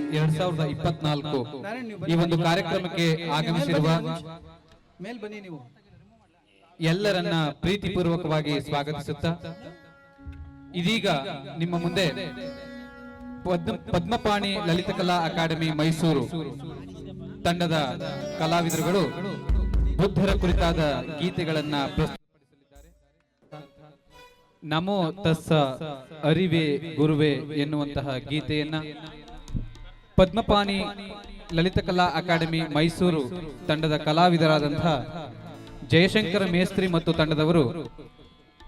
2024 ಈ ಒಂದು ಕಾರ್ಯಕ್ರಮಕ್ಕೆ ಆಗಮಿಸಿರುವ ಎಲ್ಲರನ್ನ ಪ್ರೀತಿಪೂರ್ವಕವಾಗಿ ಸ್ವಾಗತಿಸುತ್ತಾ ಇದೀಗ ನಿಮ್ಮ ಮುಂದೆ ಪದ್ಮಪಾಣಿ ಲಲಿತಕಲಾ ಅಕಾಡೆಮಿ ಮೈಸೂರು ತಂಡದ ಕಲಾವಿದರುಗಳು ಬುದ್ಧರ ಕುರಿತಾದ ಗೀತೆಗಳನ್ನ ಪ್ರಸ್ತುತಪಡಿಸಲಿದ್ದಾರೆ. ನಮೋ ತಸ್ಸ ಅರಿವೆ ಗುರುವೆ ಎನ್ನುವಂತಹ ಗೀತೆಯನ್ನ ಪದ್ಮಪಾಣಿ ಲಲಿತಕಲಾ ಅಕಾಡೆಮಿ ಮೈಸೂರು ತಂಡದ ಕಲಾವಿದರಾದಂತಹ ಜಯಶಂಕರ ಮೇಸ್ತ್ರಿ ಮತ್ತು ತಂಡದವರು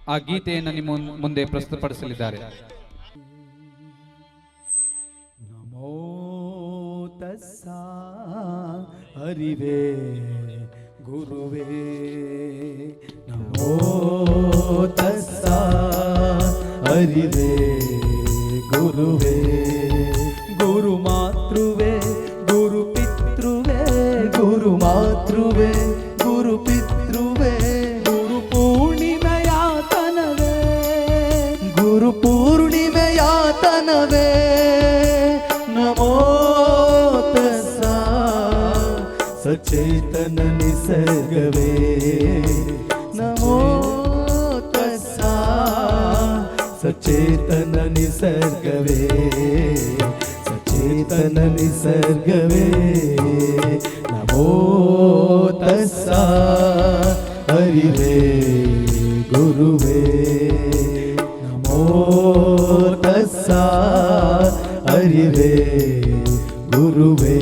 ಆ ಗೀತೆಯನ್ನು ನಿಮ್ಮ ಮುಂದೆ ಪ್ರಸ್ತುತಪಡಿಸಲಿದ್ದಾರೆ. ನಮೋ ತಸ್ಸ ಅರಿವೆ ಗುರುವೇ ನಮೋ ತಸ್ಸ ಅರಿವೆ ಗುರುವೇ ಗುರು ಮಾತೃವೇ ಗುರು ಪಿತೃವೇ ಗುರು ಮಾತೃವೇ ಗುರು ಪಿತೃವೇ ಗುರು ಪೂರ್ಣಿಮೆಯಾತನವೇ ಗುರು ಪೂರ್ಣಿಮೆಯಾತನವೇ ನಮೋ ತಸ್ಸ ಸಚೇತನ ನಿಸರ್ಗವೇ ನಮೋ ತಸ್ಸ ಸಚೇತನ ನಿಸರ್ಗವೇ ಸಚೇತನ ನಿಸರ್ಗವೇ ನಮೋ ತಸ್ಸ ಅರಿವೆ ಗುರುವೇ ನಮೋ ತಸ್ಸ ಅರಿವೆ ಗುರುವೇ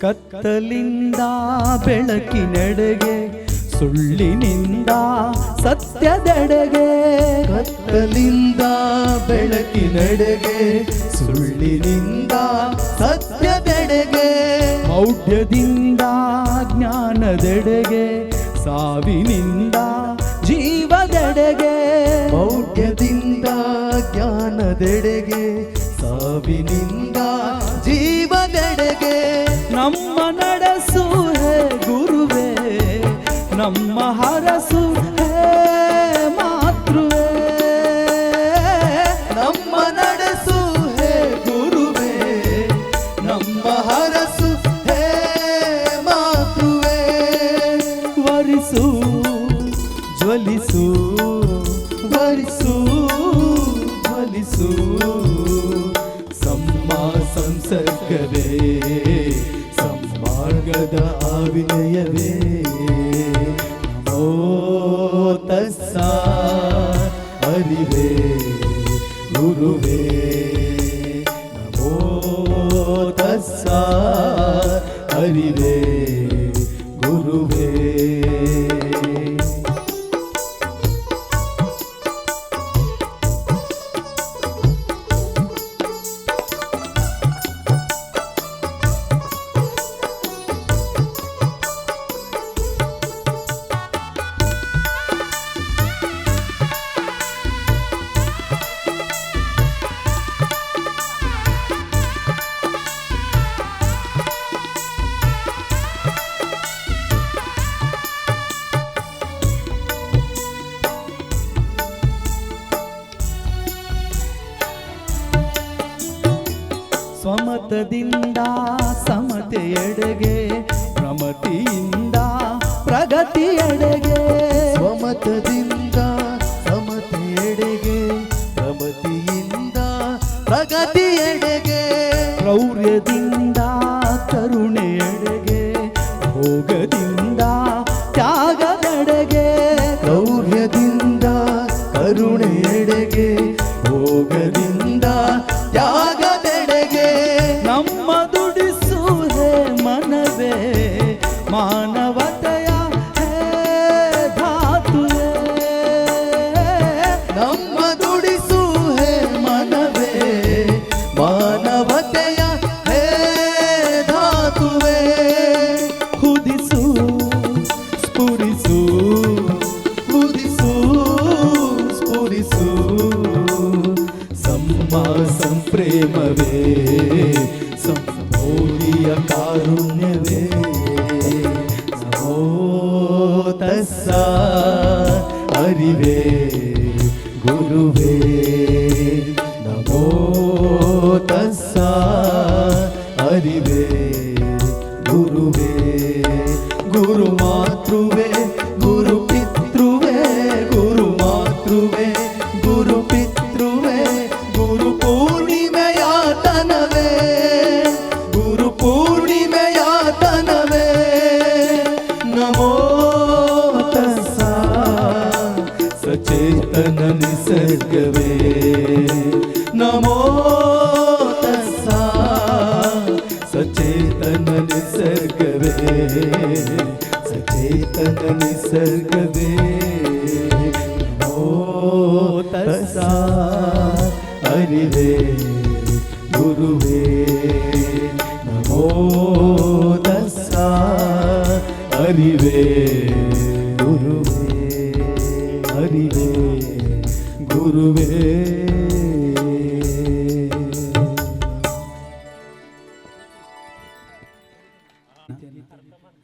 ಕತ್ತಲಿಂದ ಬೆಳಕಿನೆಡೆಗೆ ಸುಳ್ಳಿನಿಂದ ಸತ್ಯದೆಡೆಗೆ ಕತ್ತಲಿಂದ ಬೆಳಕಿನೆಡೆಗೆ ಸುಳ್ಳಿನಿಂದ ಸತ್ಯದೆಡೆಗೆ ಮೌಢ್ಯದಿಂದ ಜ್ಞಾನದೆಡೆಗೆ ಸಾವಿನಿಂದ ಜೀವದೆಡೆಗೆ ಮೌಢ್ಯದಿಂದ ಜ್ಞಾನದೆಡೆಗೆ ಸಾವಿನಿಂದ ಜೀವದೆಡೆಗೆ ನಮ್ಮ ನಡೆಸು ಹೇ ಗುರುವೇ ನಮ್ಮ ಹರಸು ಹೇ ಮಾತೃವೇ ನಮ್ಮ ನಡೆಸು ಹೇ ಗುರುವೇ ನಮ್ಮ ಹರಸು ಹೇ ಮಾತೃವೇ ವರಿಸು ಜ್ವಲಿಸು ವರಿಸು ಜ್ವಲಿಸು ಸಂಸರ್ಗವೇ ಸಂಮಾರ್ಗದ ಅವಿನಯವೇ ನಮೋ ತಸ್ಸ ಅರಿವೆ ಗುರುವೇ ನಮೋ ತಸ್ಸ ಅರಿವೆ ಗುರುವೇ ಸ್ವಮತದಿಂದ ಸಮತೆಯೆಡೆಗೆ ಪ್ರಮತಿಯಿಂದ ಪ್ರಗತಿಯೆಡೆಗೆ ಸ್ವಮತದಿಂದ ಸಮತೆಯೆಡೆಗೆ ಪ್ರಮತಿಯಿಂದ ಪ್ರಗತಿಯೆಡೆಗೆ ಕ್ರೌರ್ಯದಿಂದ ಕರುಣೆಯೆಡೆಗೆ ಭೋಗದಿಂದ ತ್ಯಾಗದೆಡೆಗೆ ಕ್ರೌರ್ಯದಿಂದ ಕರುಣೆಯೆಡೆಗೆ ಭೋಗದಿಂದ ತ್ಯಾಗದೆಡೆಗೆ ನಮ್ಮ ದುಡಿಸು ಹೇ ಮನವೇ ಮಾನವತೆಯ ಹೇ ಧಾತುವೇ ನಮ್ಮ ದುಡಿಸು ಯೇಸು ಸಮ್ಮ ಸಂಪ್ರೇಮವೇ ಸಂಬೋಧಿಯ ಕಾರುಣ್ಯವೇ ನಮೋ ತಸ್ಸ ಅರಿವೇ ಗುರುವೇ ನಮೋ ತಸ್ಸ ಅರಿವೇ ಗುರುವೇ ಗುರು ಮಾತೃವೇ ಗುರು ಪಿತೃವೇ ಗುರು ಮಾತೃವೇ ಗುರು ಪಿತೃವೇ ಗುರು ಪೂರ್ಣಿಮೆಯ ತನವೇ ಗುರು ಪೂರ್ಣಿಮೆಯ ತನವೇ ನಮೋ ತಸ್ಸ ಸಚೇತನ ನಿಸರ್ಗವೇ ನಮೋ ತಸ್ಸ ಸಚೇತನ ನಿಸರ್ಗವೇ ಸಚೇತನ ನಿಸರ್ಗವೇ ನಮೋ ತಸ್ಸ ಅರಿವೇ ಗುರುವೇ ನಮೋ ತಸ್ಸ ಅರಿವೇ ಗುರುವೇ ಅರಿವೇ ಗುರುವೇ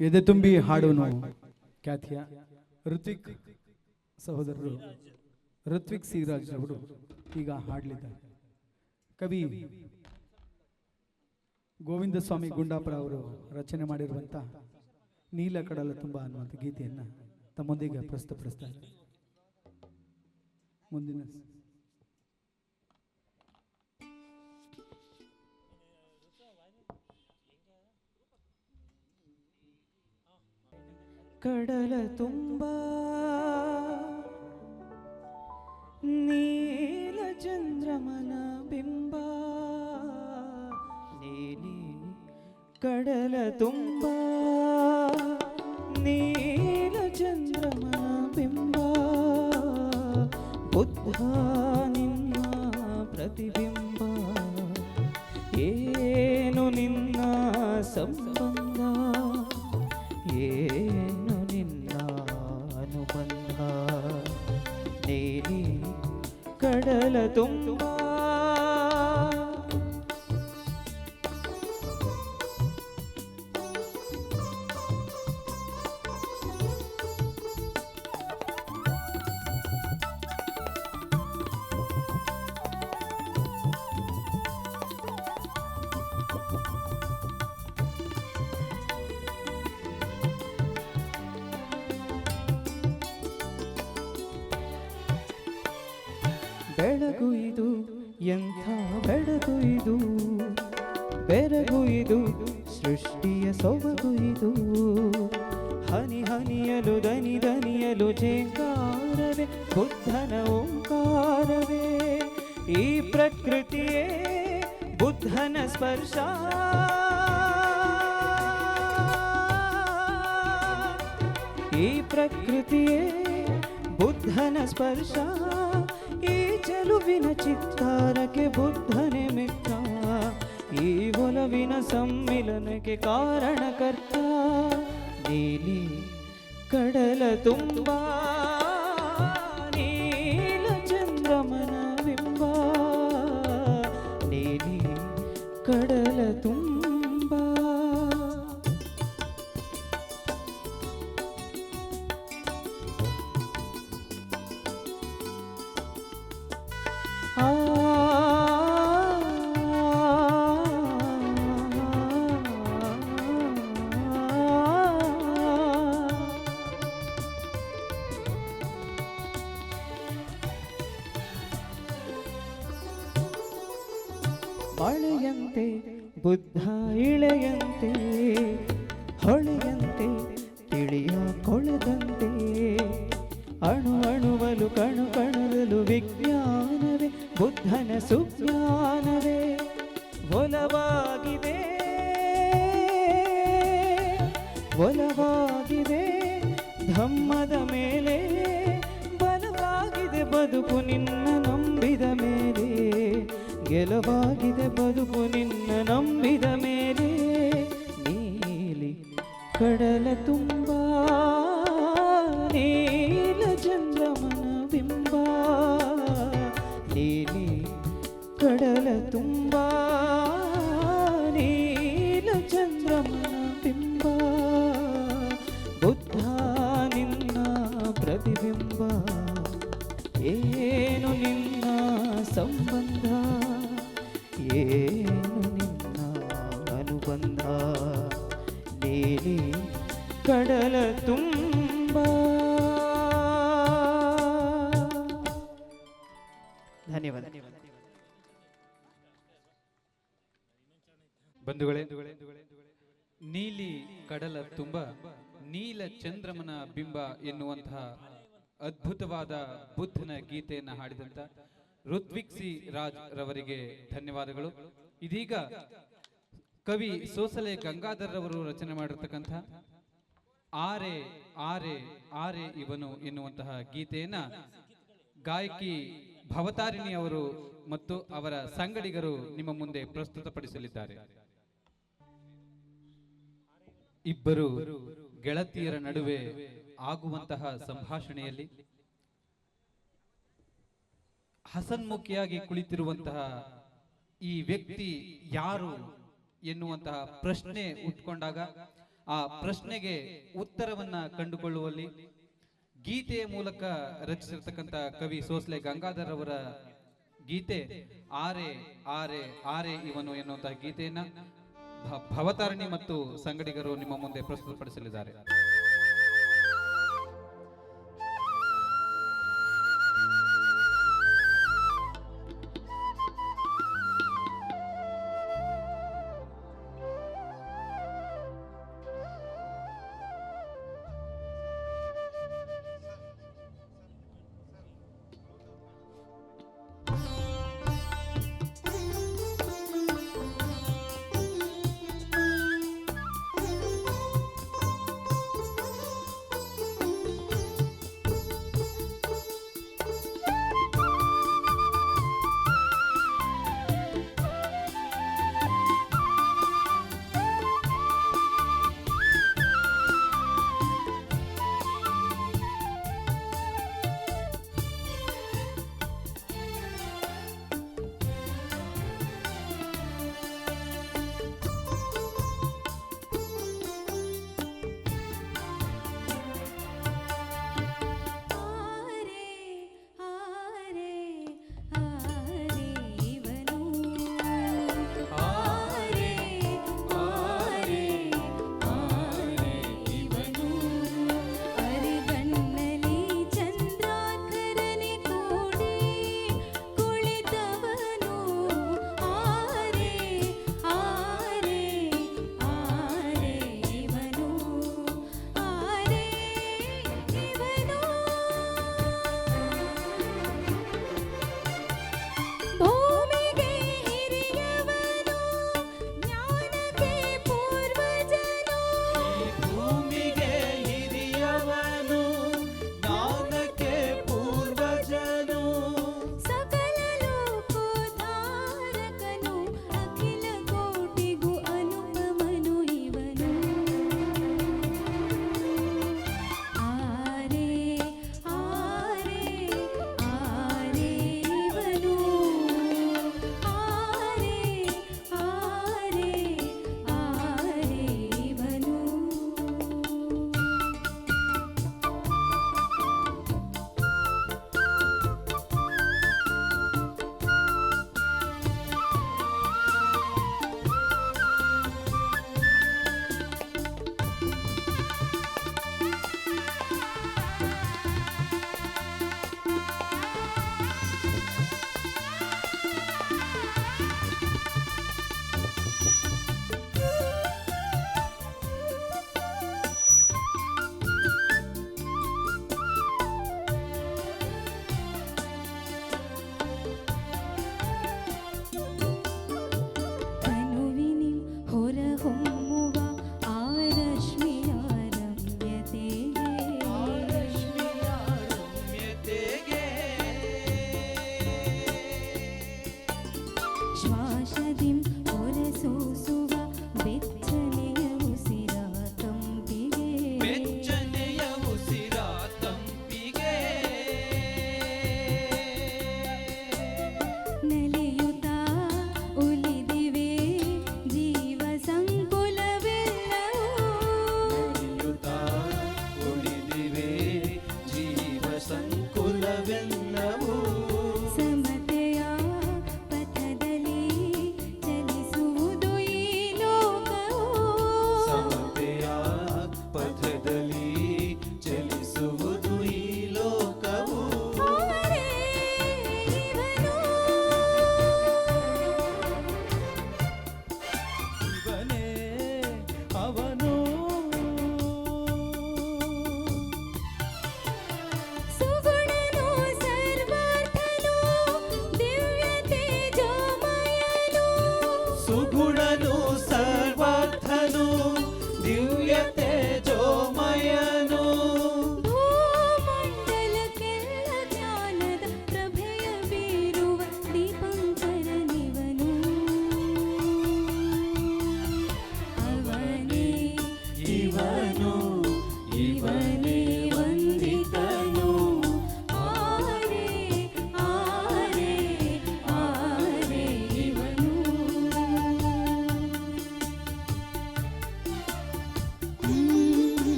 ಎದೆ ತುಂಬಿ ಹಾಡೋನು ಖ್ಯಾತಿಯ ಋತ್ವಿಕ್ ಸಹೋದರರು ಋತ್ವಿಕ್ ಸಿರಾಜ್ ಅವರು ಈಗ ಹಾಡಲಿದ್ದಾರೆ. ಕವಿ ಗೋವಿಂದ ಸ್ವಾಮಿ ಗುಂಡಾಪುರ ಅವರು ರಚನೆ ಮಾಡಿರುವಂಥ ನೀಲ ಕಡಲ ತುಂಬ ಅನ್ನುವಂಥ ಗೀತೆಯನ್ನು ತಮ್ಮೊಂದಿಗೆ ಪ್ರಸ್ತುತಪಡಿಸ್ತಾರೆ. ಮುಂದಿನ ಕಡಲ ತುಂಬ ನೀಲ ಚಂದ್ರಮನ ಬಿಂಬ ನೀಲಿ ಕಡಲ ತುಂಬ ನೀಲ ಚಂದ್ರಮನ ಬಿಂಬ ಬುದ್ಧ ನಿನ್ನ ಪ್ರತಿಬಿಂಬ ಏನು ನಿನ್ನ ಸಂಬಂಧ ಏನು ನಿನ್ನ ಅನುಬಂಧ ನೀಲಿ ಕಡಲ ತುಂಬ ಬೆಳಗು ಇದು ಎಂಥ ಬೆಳಗು ಇದು ಬೆರಗು ಇದು ಸೃಷ್ಟಿಯ ಸೊಬಗು ಇದು ಹನಿ ಹನಿಯಲು ದನಿ ದನಿಯಲು ಜೇಂಕಾರವೇ ಬುದ್ಧನ ಓಂಕಾರವೇ ಈ ಪ್ರಕೃತಿಯೇ ಬುದ್ಧನ ಸ್ಪರ್ಶ ಈ ಪ್ರಕೃತಿಯೇ ಬುದ್ಧನ ಸ್ಪರ್ಶ ಈ ಚೆಲುವಿನ ಚಿತ್ತಾರಕ್ಕೆ ಬುದ್ಧನೇ ಮಿತ್ರ ಈ ಒಲವಿನ ಸಮ್ಮಿಲನಕ್ಕೆ ಕಾರಣಕರ್ತ ನೀಲಿ ಕಡಲ ತುಂಬ ನೀಲ ಚಂದ್ರಮನ ಬಿಂಬ ನೀಲಿ ಕಡಲ ತುಂಬ ಮಳೆಯಂತೆ ಬುದ್ಧ ಇಳೆಯಂತೆ ಹೊಳೆಯಂತೆ ತಿಳಿಯ ಕೊಳದಂತೆ ಅಣು ಅಣುವಲು ಕಣು ಕಣಲು ವಿಜ್ಞಾನವೇ ಬುದ್ಧನ ಸುಜ್ಞಾನವೇ ಒಲವಾಗಿದೆ ಒಲವಾಗಿದೆ ಧಮ್ಮದ ಮೇಲೆ ಬಲವಾಗಿದೆ ಬದುಕು ನಿನ್ನ ನಂಬಿದ ಮೇಲೆ ಗೆಲುವಾಗಿದೆ ಬದುಕು ನಿನ್ನ ನಂಬಿದ ಮೇಲೆ ನೀಲಿ ಕಡಲ ತುಂಬ ನೀಲ ಚಂದ್ರಮನ ಬಿಂಬ ನೀಲಿ ಕಡಲ ತುಂಬ ನೀಲ ಚಂದ್ರಮನ ಬಿಂಬ ಬುದ್ಧ ನಿನ್ನ ಪ್ರತಿಬಿಂಬ ಏನು ನಿನ್ನ ಸಂಬಂಧ ಏನು ನಿನ್ನ ಅನುಬಂಧ ನೀಲಿ ಕಡಲ ತುಂಬ. ಧನ್ಯವಾದ. ಬಂಧುಗಳೇ, ನೀಲಿ ಕಡಲ ತುಂಬ ನೀಲ ಚಂದ್ರಮನ ಬಿಂಬ ಎನ್ನುವಂತಹ ಅದ್ಭುತವಾದ ಬುದ್ಧನ ಗೀತೆಯನ್ನು ಹಾಡಿದಂತ ಋತ್ವಿಕ್ ಸಿ ರಾಜ್ ರವರಿಗೆ ಧನ್ಯವಾದಗಳು. ಇದೀಗ ಕವಿ ಸೋಸಲೆ ಗಂಗಾಧರ್ ರವರು ರಚನೆ ಮಾಡಿರ್ತಕ್ಕಂಥ ಆರೆ ಆರೆ ಆರೆ ಇವನು ಎನ್ನುವಂತಹ ಗೀತೆಯನ್ನ ಗಾಯಕಿ ಭವತಾರಿಣಿ ಅವರು ಮತ್ತು ಅವರ ಸಂಗಡಿಗರು ನಿಮ್ಮ ಮುಂದೆ ಪ್ರಸ್ತುತಪಡಿಸಲಿದ್ದಾರೆ. ಇಬ್ಬರು ಗೆಳತಿಯರ ನಡುವೆ ಆಗುವಂತಹ ಸಂಭಾಷಣೆಯಲ್ಲಿ ಹಸನ್ಮುಖಿಯಾಗಿ ಕುಳಿತಿರುವಂತಹ ಈ ವ್ಯಕ್ತಿ ಯಾರು ಎನ್ನುವಂತಹ ಪ್ರಶ್ನೆ ಉಟ್ಕೊಂಡಾಗ ಆ ಪ್ರಶ್ನೆಗೆ ಉತ್ತರವನ್ನ ಕಂಡುಕೊಳ್ಳುವಲ್ಲಿ ಗೀತೆಯ ಮೂಲಕ ರಚಿಸಿರ್ತಕ್ಕಂಥ ಕವಿ ಸೋಸಲೆ ಗಂಗಾಧರ್ ಅವರ ಗೀತೆ ಆರೆ ಆರೆ ಆರೆ ಇವನು ಎನ್ನುವಂತಹ ಗೀತೆಯನ್ನ ಭವತಾರಿಣಿ ಮತ್ತು ಸಂಗಡಿಗರು ನಿಮ್ಮ ಮುಂದೆ ಪ್ರಸ್ತುತಪಡಿಸಲಿದ್ದಾರೆ.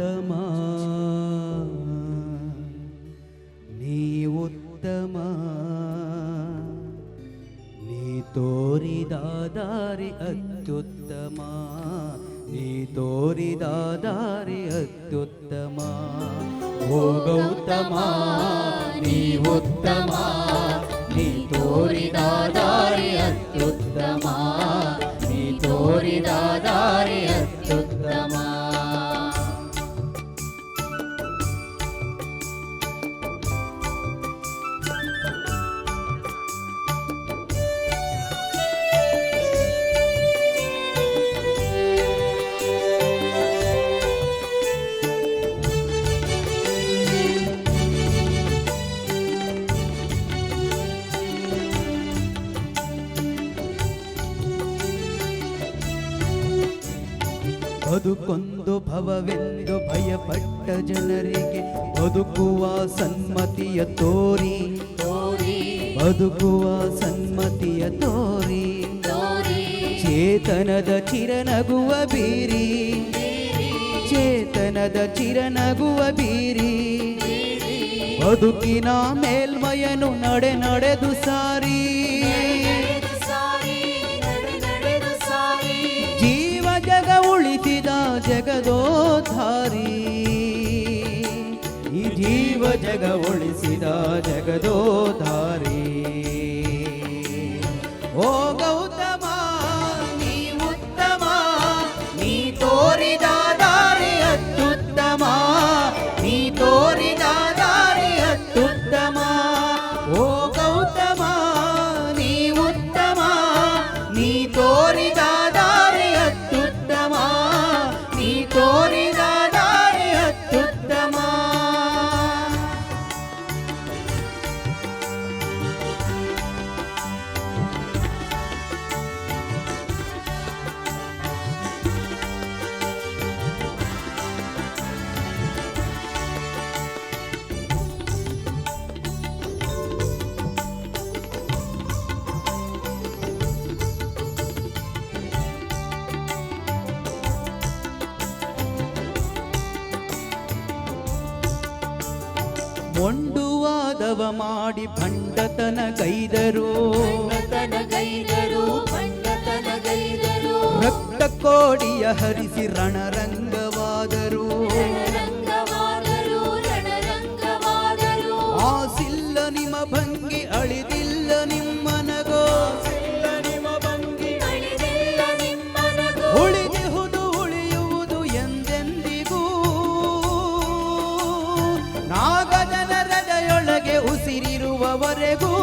ಉತ್ತಮ ನೀ ಉತ್ತಮ ನೀ ತೋರಿದ ದಾರಿ ಅತ್ಯುತ್ತಮ ನೀ ತೋರಿದ ದಾರಿ ಅತ್ಯುತ್ತಮ ಓ ಗೌತಮ ನೀ ಉತ್ತಮ ನೀ ತೋರಿದ ದಾರಿ ಅತ್ಯುತ್ತಮ ನೀ ತೋರಿದ ದಾರಿ ಅತ್ಯುತ್ತಮ ಬದುಕೊಂದು ಭವವೆಂದು ಭಯಪಟ್ಟ ಜನರಿಗೆ ಬದುಕುವ ಸನ್ಮತಿಯ ತೋರಿ ಬದುಕುವ ಸನ್ಮತಿಯ ತೋರಿ ಚೇತನದ ಚಿರನಗುವ ಬೀರಿ ಚೇತನದ ಚಿರನಗುವ ಬೀರಿ ಬದುಕಿನ ಮೇಲ್ಮಯನು ನಡೆದು ಸಾರಿ ಜೀವ ಜಗ ಉಳಿಸಿದ ಜಗದೋಧಾರಿ ಈ ಜೀವ ಜಗ ಉಳಿಸಿದ ಜಗದೋಧಾರಿ ಓ ಗೌತಮ ನೀ ಉತ್ತಮ ನೀ ತೋರಿದ ದಾರಿ ಅತ್ಯುತ್ತಮ ನೀ ತೋರಿದ ದಾರಿ ಅತ್ಯುತ್ತಮ ಓ ಗೌತಮ ನೀ ಉತ್ತಮ ನೀ ತೋರಿದ ದಾರಿ ಅತ್ಯುತ್ತಮ ನೀ ತೋರಿದ ದಾರಿ ಅತ್ಯುತ್ತಮ ಮೊಂಡುವಾದವ ಮಾಡಿ ಭಂಡತನ ಗೈದರು ರಕ್ತ ಕೋಡಿಯ ಹರಿಸಿ ರಣರಂಗವಾದರು ಆಸಿಲ್ಲ ನಿಮ್ಮ ಭಂಗಿ ಅಳಿದಿಲ್ಲ ನಿಮ್ಮನಗೋ ಉಳಿದಿಹುದು ಉಳಿಯುವುದು ಎಂದೆಂದಿಗೂ ನಾಗಜನರದೆಯೊಳಗೆ ಉಸಿರಿರುವವರೆಗೂ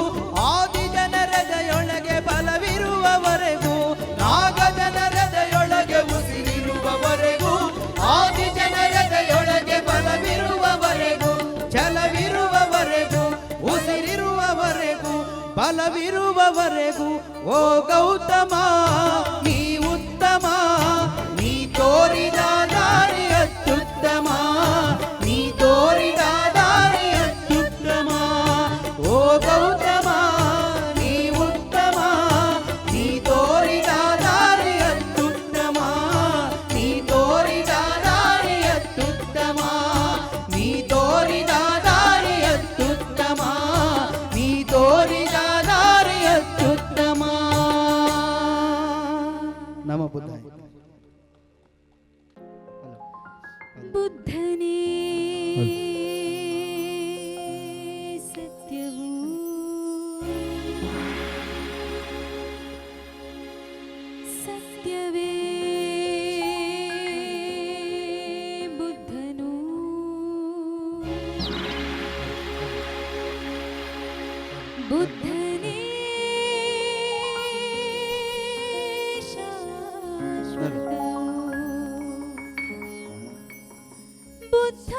ಆದಿಜನರದೆಯೊಳಗೆ ಬಲವಿರುವವರೆಗೂ ನಾಗಜನರದೆಯೊಳಗೆ ಉಸಿರಿರುವವರೆಗೂ ಆದಿಜನರದೆಯೊಳಗೆ ಬಲವಿರುವವರೆಗೂ ಛಲವಿರುವವರೆಗೂ ಉಸಿರಿರುವವರೆಗೂ ಬಲವಿರುವವರೆಗೂ ಓ ಗೌತಮ ನೀ ಉತ್ತಮ ನೀ ತೋರಿದ ದಾರಿ ಅತ್ಯುತ್ತಮ ನೀ ತೋರಿದ ದಾರಿ ಅತ್ಯುತ್ತಮ ಓ ಗೌತಮ ನೀ ಉತ್ತಮ ನೀ ತೋರಿದ ದಾರಿ ಅತ್ಯುತ್ತಮ ನೀ ತೋರಿದ ದಾರಿ ಅತ್ಯುತ್ತಮ ನೀ ತೋರಿದ ದಾರಿ ಅತ್ಯುತ್ತಮ ನೀ ತೋರಿದ ದಾರಿ ಅತ್ಯುತ್ತಮ ನಮ ಬುದ್ಧ ಬುದ್ಧನೇ ಸತ್ಯವೂ ಸತ್ಯವೇ ಬುದ್ಧನು ಬುದ್ಧನೇ ಶಾಶ್ವತವು ಬುದ್ಧ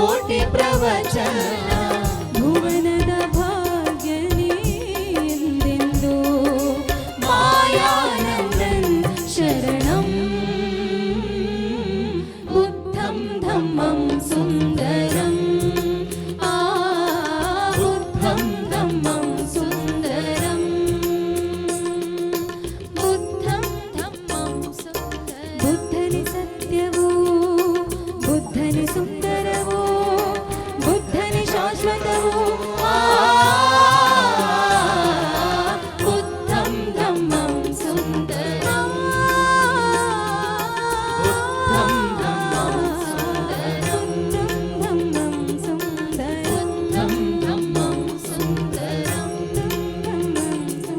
ಕೋಟಿ ಪ್ರವಚನ ಭುವನದ ಭಾಗ್ಯನೇ ಎಂದೆಂದು ಮಾಯಾನಂದನ್ ಶರಣಂ ಬುದ್ಧಂ ಧಮ್ಮಂ ಸುಂದರಂ ಆ ಬುದ್ಧಂ ಧಮ್ಮಂ ಸುಂದರಂ ಬುದ್ಧಂ ಧಮ್ಮಂ ಸುಂದರಂ ಬುದ್ಧನಿ ಸತ್ಯವೋ ಬುದ್ಧನಿ ಸುಂದರವೋ ಬುದ್ಧನಿ ಶಾಶ್ವತವೋ ಬುದ್ಧಂ ಧಮ್ಮಂ ಸುಂದರಂ ಬುದ್ಧಂ ಧಮ್ಮಂ ಸುಂದರಂ ಧಮ್ಮಂ ಸುಂದರಂ ಧಮ್ಮಂ ಸುಂದರಂ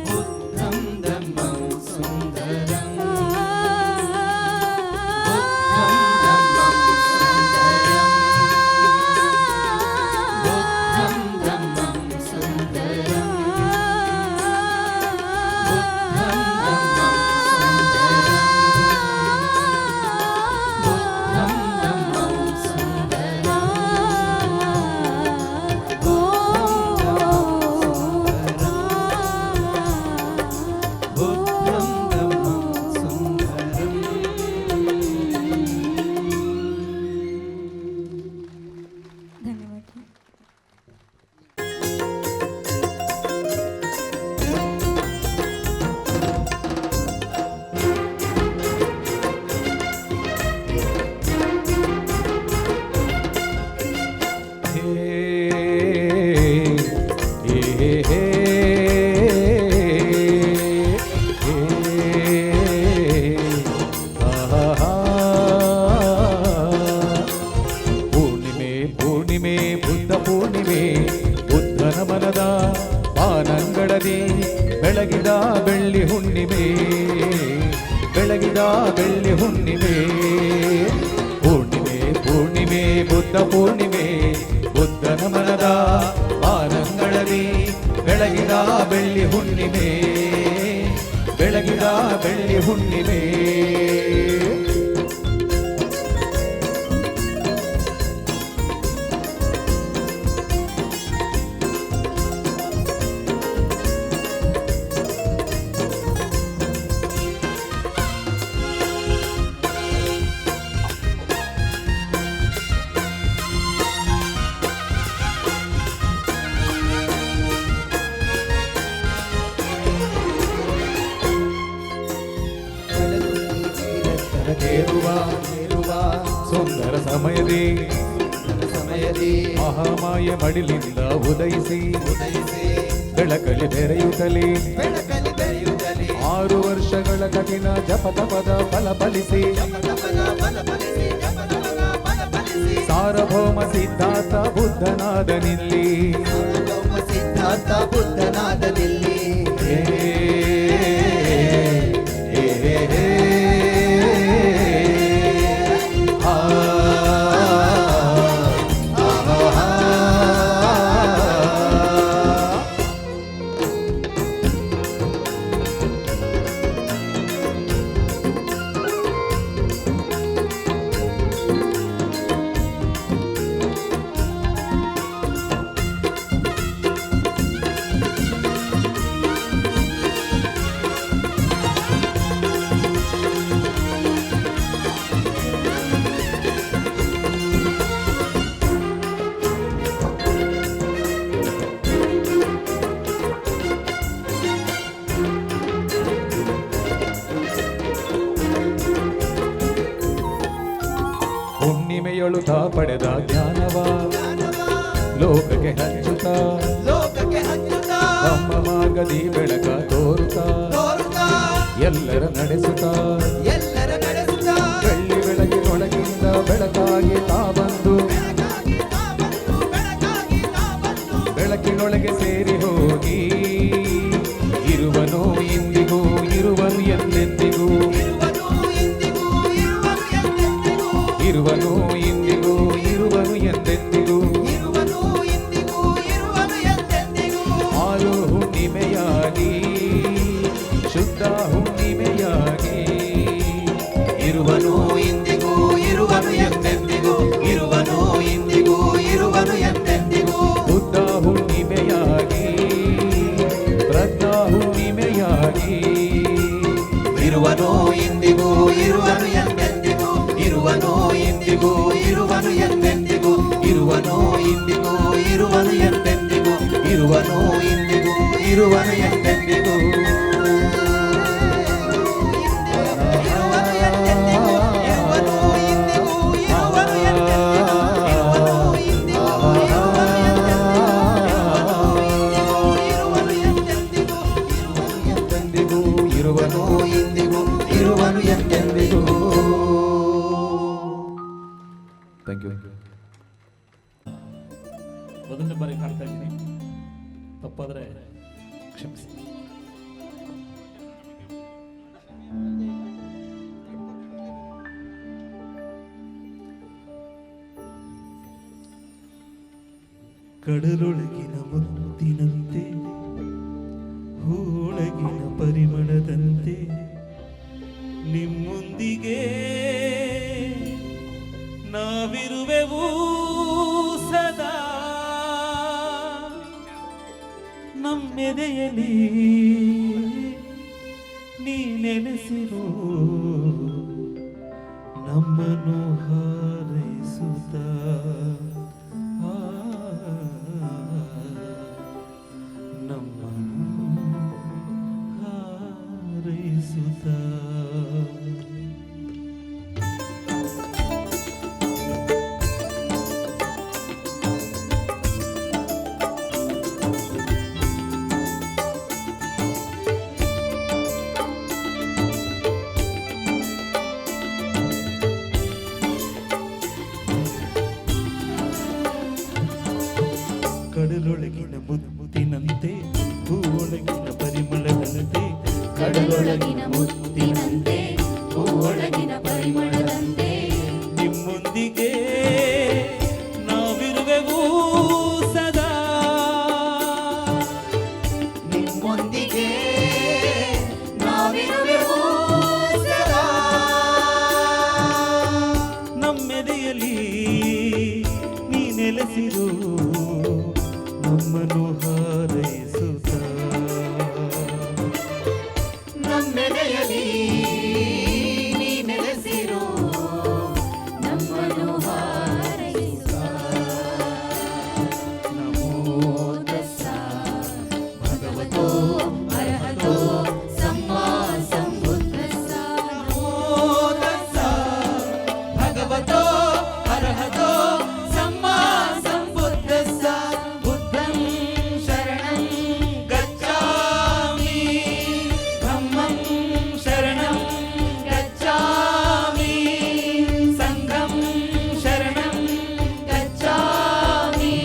ಬುದ್ಧಂ ಧಮ್ಮಂ ಸುಂದರಂ ಬುದ್ಧಂ ಧಮ್ಮಂ ಸುಂದರಂ. ಧನ್ಯವಾದ. ಪೂರ್ಣಿಮೆ ಪೂರ್ಣಿಮೆ ಬುದ್ಧ ಪೂರ್ಣಿಮೆ ಬುದ್ಧನ ಮನದ ಪಾನಂಗಳದಿ ಬೆಳಗಿದ ಬೆಳ್ಳಿ ಹುಣ್ಣಿಮೆ ಬೆಳಗಿದ ಬೆಳ್ಳಿ ಹುಣ್ಣಿಮೆ ಪೂರ್ಣಿಮೆ ಪೂರ್ಣಿಮೆ ಬುದ್ಧ ಪೂರ್ಣಿಮೆ ಬುದ್ಧನ ಮನದ ಪಾನಂಗಳದಿ ಬೆಳಗಿದ ಬೆಳ್ಳಿ ಹುಣ್ಣಿಮೆ ಬೆಳಗಿದ ಬೆಳ್ಳಿ ಹುಣ್ಣಿಮೆ ಕೇರುವ ಸುಂದರ ಸಮಯದಿ ಮಹಾಮಾಯ ಮಡಿಲಿಂದ ಉದಯಿಸಿ ಬೆಳಕಲಿ ಬೆರೆಯುತ್ತಲೇ 6 ವರ್ಷಗಳ ಕಠಿಣ ಜಪತಪದ ಫಲ ಫಲಿಸಿ ಸಾರ್ವಭೌಮ ಸಿದ್ಧಾರ್ಥ ಬುದ್ಧನಾದನಿಲ್ಲಿ ಸಿದ್ಧಾರ್ಥ ಬುದ್ಧನಾದನಿಲ್ಲಿ ಹುಣ್ಣಿಮೆಯೊಳು ತಾ ಪಡೆದ ಜ್ಞಾನವ ಲೋಕಕ್ಕೆ ಹಂಚುತ್ತಾ ನಮ್ಮ ಮಾರ್ಗದಿ ಬೆಳಕ ತೋರುತ್ತಾ ಎಲ್ಲರ ನಡೆಸುತ್ತಾ ಬೆಳ್ಳಿ ಬೆಳಗಿನೊಳಗಿಂದ ಬೆಳಕಾಗಿ ತಾ ಬಂದು ಬೆಳಕಿನೊಳಗೆ ಸೇರಿ ಹೋಗಿ ಇರುವನು ಇಂದಿಗೂ ಇರುವನು ಎಂದೆಂದಿಗೂ ಇರುವನು ಇಂದಿಗೂ ಇರುವನು ಎಂದೆಂದಿಗೂ ಹಾಲು ಹುಣ್ಣಿಮೆಯಾಗಿ ಶುದ್ಧ ಹುಣ್ಣಿಮೆಯಾಗಿ ಇರುವನು ಇಂದಿಗೂ ಇರುವನು ಎಂದೆಂದಿಗೂ ಇರುವನು ಇಂದಿಗೂ ಇರುವನು ಇಂದಿಗೂ ಇರುವನು ಎಂದೆಂದಿಗೂ ಇರುವನು ಇಂದಿಗೂ ಇರುವನು ಎಂದೆಂದಿಗೂ ಇರುವನು ಇಂದಿಗೂ ಇರುವನು ಎಂದೆಂದಿಗೂ ಇರುವನು ಇಂದಿಗೂ ಇರುವನು ಎಂದೆಂದಿಗೂ ಇರುವನು ಇಂದಿಗೂ ಇರುವನು ಎಂದೆಂದಿಗೂ. Thank you. ಮೊದಲನೇ ಬಾರಿ ಕಾಡ್ತಾ ಇದ್ದೀನಿ, ತಪ್ಪಾದರೆ ಕ್ಷಮಿಸಿ. ಕಡಲೊಳಗಿನ ಮುತ್ತಿನಂತೆ, ಹೂಳಗಿನ ಪರಿಮಳದಂತೆ, ನಿಮ್ಮೊಂದಿಗೆ ನಾವಿರುವೆವು ಸದಾ. ನಮ್ಮೆದೆಯಲಿ ನೀ ನೆಲೆಸಿರು, ನಮ್ಮನ್ನು ಹಾರೈಸುತ್ತ ನಮ್ಮನ್ನು ಹಾರೈಸುತ್ತ. ಕಡಲೊಳಗಿನ ಮುತ್ತಿನಂತೆ, ಹೂವೊಳಗಿನ ಪರಿಮಳದಂತೆ, ಕಡಲೊಳಗಿನ ಮುತ್ತಿನಂತೆ, ಹೂವೊಳಗಿನ ಪರಿಮಳದಂತೆ, ನಿಮ್ಮೊಂದಿಗೆ ನಾವಿರುವೆವು ಸದಾ. ನಿಮ್ಮೊಂದಿಗೆ ನಾವಿರುವೆವು ಸದಾ. ನಮ್ಮೆದೆಯಲಿ ನೀ ನೆಲೆಸಿರು, ನಮ್ಮನ್ನು ಹಾರೈಸುತ್ತ. ನಮ್ಮೆದೆಯಲಿ ನೀ ನೆಲೆಸಿರು, ನಮ್ಮನ್ನು ಹಾರೈಸುತ್ತ. ನಮೋ ತಸ್ಸ ಭಗವತೋ ಅರ್ಹತೋ ಸಮ್ಮಾ ಸಂಬುದ್ಧಸ್ಸ. ನಮೋ ತಸ್ಸ ಭಗವತೋ ಅರ್ಹತೋ ಸಮ್ಮಾ ಸಂಬುದ್ಧಸ್ಸ. ಬುದ್ಧಂ ಶರಣಂ ಗಚ್ಛಾಮಿ, ಧಮ್ಮಂ ಶರಣಂ ಗಚ್ಛಾಮಿ, ಸಂಘಂ ಶರಣಂ ಗಚ್ಛಾಮಿ.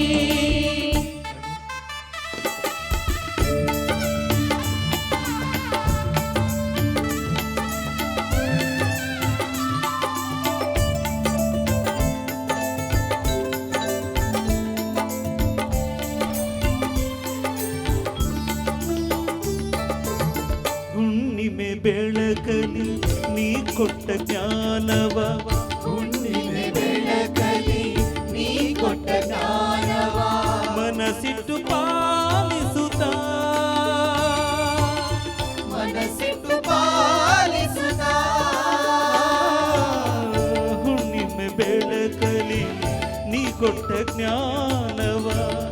ಹುಣ್ಣಿಮೆ ಬೆಳಕಲಿ ನೀ ಕೊಟ್ಟ ಜ್ಞಾನವ, ಹುಣ್ಣಿಮೆ ಬೆಳಕಲಿ ನೀ ಕೊಟ್ಟ ಜ್ಞಾನವ, ಮನಸ್ಸಿಟ್ಟು ಪಾಲಿಸುತ್ತ. ಮನಸ್ಸಿಟ್ಟು ಪಾಲಿಸುತ್ತ. ಹುಣ್ಣಿಮೆ ಬೆಳಕಲಿ ನೀ ಕೊಟ್ಟ ಜ್ಞಾನವ,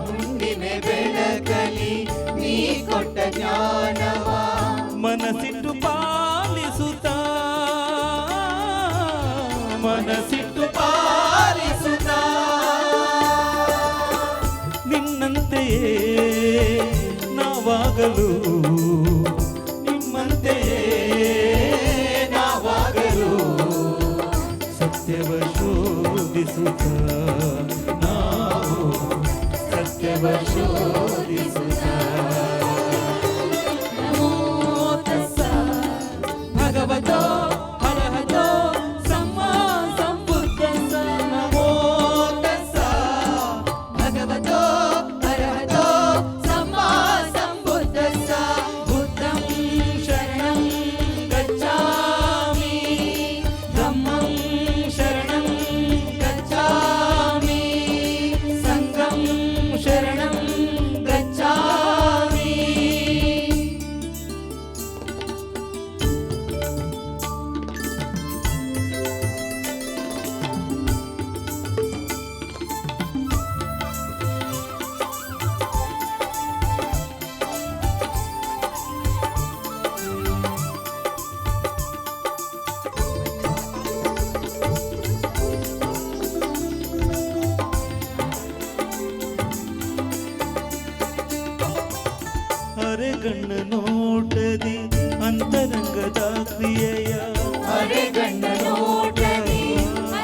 ಹುಣ್ಣಿಮೆ ಬೆಳಕಲಿ ನೀ ಕೊಟ್ಟ ಜ್ಞಾನವ, ಮನಸ್ಸಿಟ್ಟು ಪಾಲಿಸುತ್ತ. ಮನಸ್ಸಿಟ್ಟು ಪಾಲಿಸುತ್ತ. ನಿನ್ನಂತೆಯೇ ನಾವಾಗಲು, ನಿಮ್ಮಂತೆಯೇ ನಾವಾಗಲು ಸತ್ಯವ ಶೋಧಿಸುತ್ತ. ನಾವು ಸತ್ಯವ ಶೋಧಿಸುತ್ತ. ನಮೋ ತಸ್ಸ ಭಗವತೋ ಅರ್ಹತೋ ಸಮ್ಮಾ ಸಂಬುದ್ಧಸ್ಸ. ನಮೋ ತಸ್ಸ ಭಗವತೋ ಅರ್ಹತೋ ಸಮ್ಮಾ ಸಂಬುದ್ಧಸ್ಸ. ಬುದ್ಧಂ ಶರಣಂ ಗಚ್ಛಾಮಿ, ಧಮ್ಮಂ ಶರಣಂ ಗಚ್ಛಾಮಿ, ಪರಿಮಳದ ಕ್ರಿಯೆಯ ಅರೆಗಣ್ಣ ನೋಟದಿ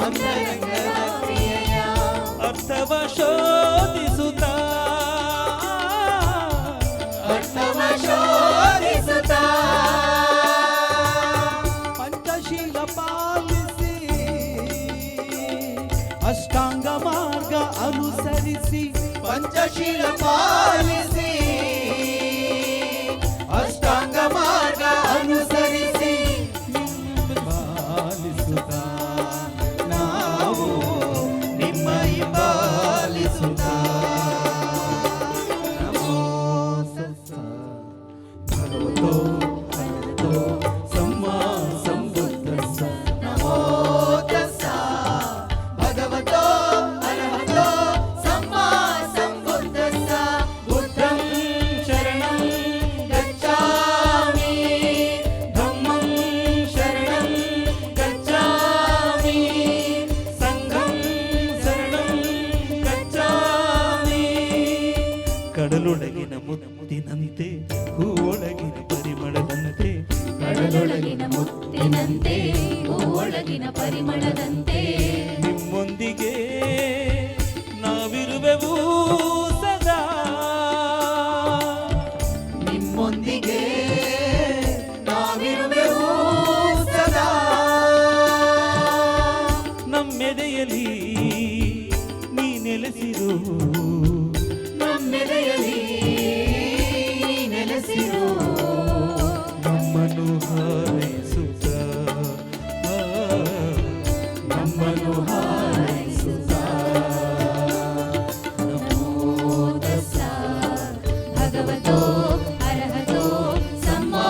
ಅಂತರಂಗದ ಕ್ರಿಯೆಯ ಅರ್ಥವ ಶೋಧಿಸುತ್ತಾ ಅರ್ಥವ ಶೋಧಿಸುತ್ತಾ ಪಂಚಶೀಲ ಪಾಲಿಸಿ ಅಷ್ಟಾಂಗ ಮಾರ್ಗ ಅನುಸರಿಸಿ ಪಂಚಶೀಲ ಪಾಲಿಸಿ ಅಷ್ಟಾಂಗ ಮಾರ್ಗ ಅನುಸರಿಸಿ ಪಾಲಿಸುತ್ತಾ ನಾವು ನಿಮ್ಮ ಹಿಂಬಾಲಿಸುತ್ತಾ ನಮೋ ಭಗವತೋ ಅರಹತೋ ಸಮ್ಮಾ ಸಂಬುದ್ಧಸ್ಸ ನಮೋ ತಸ್ಸ ಭಗವತೋ ಅರಹತೋ ಸಮ್ಮಾ ಸಂಬುದ್ಧಸ್ಸ ಬುದ್ಧಂ ಶರಣಂ ಗಚ್ಛಾಮಿ ಧಮ್ಮಂ ಶರಣಂ ಗಚ್ಛಾಮಿ ಸಂಘಂ ಶರಣಂ ಗಚ್ಛಾಮಿ. ಕಡಲೊಳಗಿನ ಮುತ್ತಿನಂತೆ ಹೂವೊಳಗಿನ ಪರಿಮಳದಂತೆ ಕಡಲೊಳಗಿನ ಮುತ್ತಿನಂತೆ ಹೂವೊಳಗಿನ ಪರಿಮಳದಂತೆ ನಿಮ್ಮೊಂದಿಗೆ ನಾವಿರುವೆವು ಸದಾ ನಿಮ್ಮೊಂದಿಗೆ ನಾವಿರುವೆವು ಸದಾ ನಮ್ಮೆದೆಯಲ್ಲಿ ನೀ ನೆಲೆಸಿರು ನಮ್ಮೆದೆಯಲ್ಲಿ ನೆಲೆಸಿರು ನಮ್ಮನ್ನು ಹಾರೈಸುತ್ತ ನಮ್ಮನ್ನು ಹಾರೈಸುತ್ತಾ ನಮೋ ತಸ್ಸ ಭಗವತೋ ಅರಹತೋ ಸಮ್ಮಾ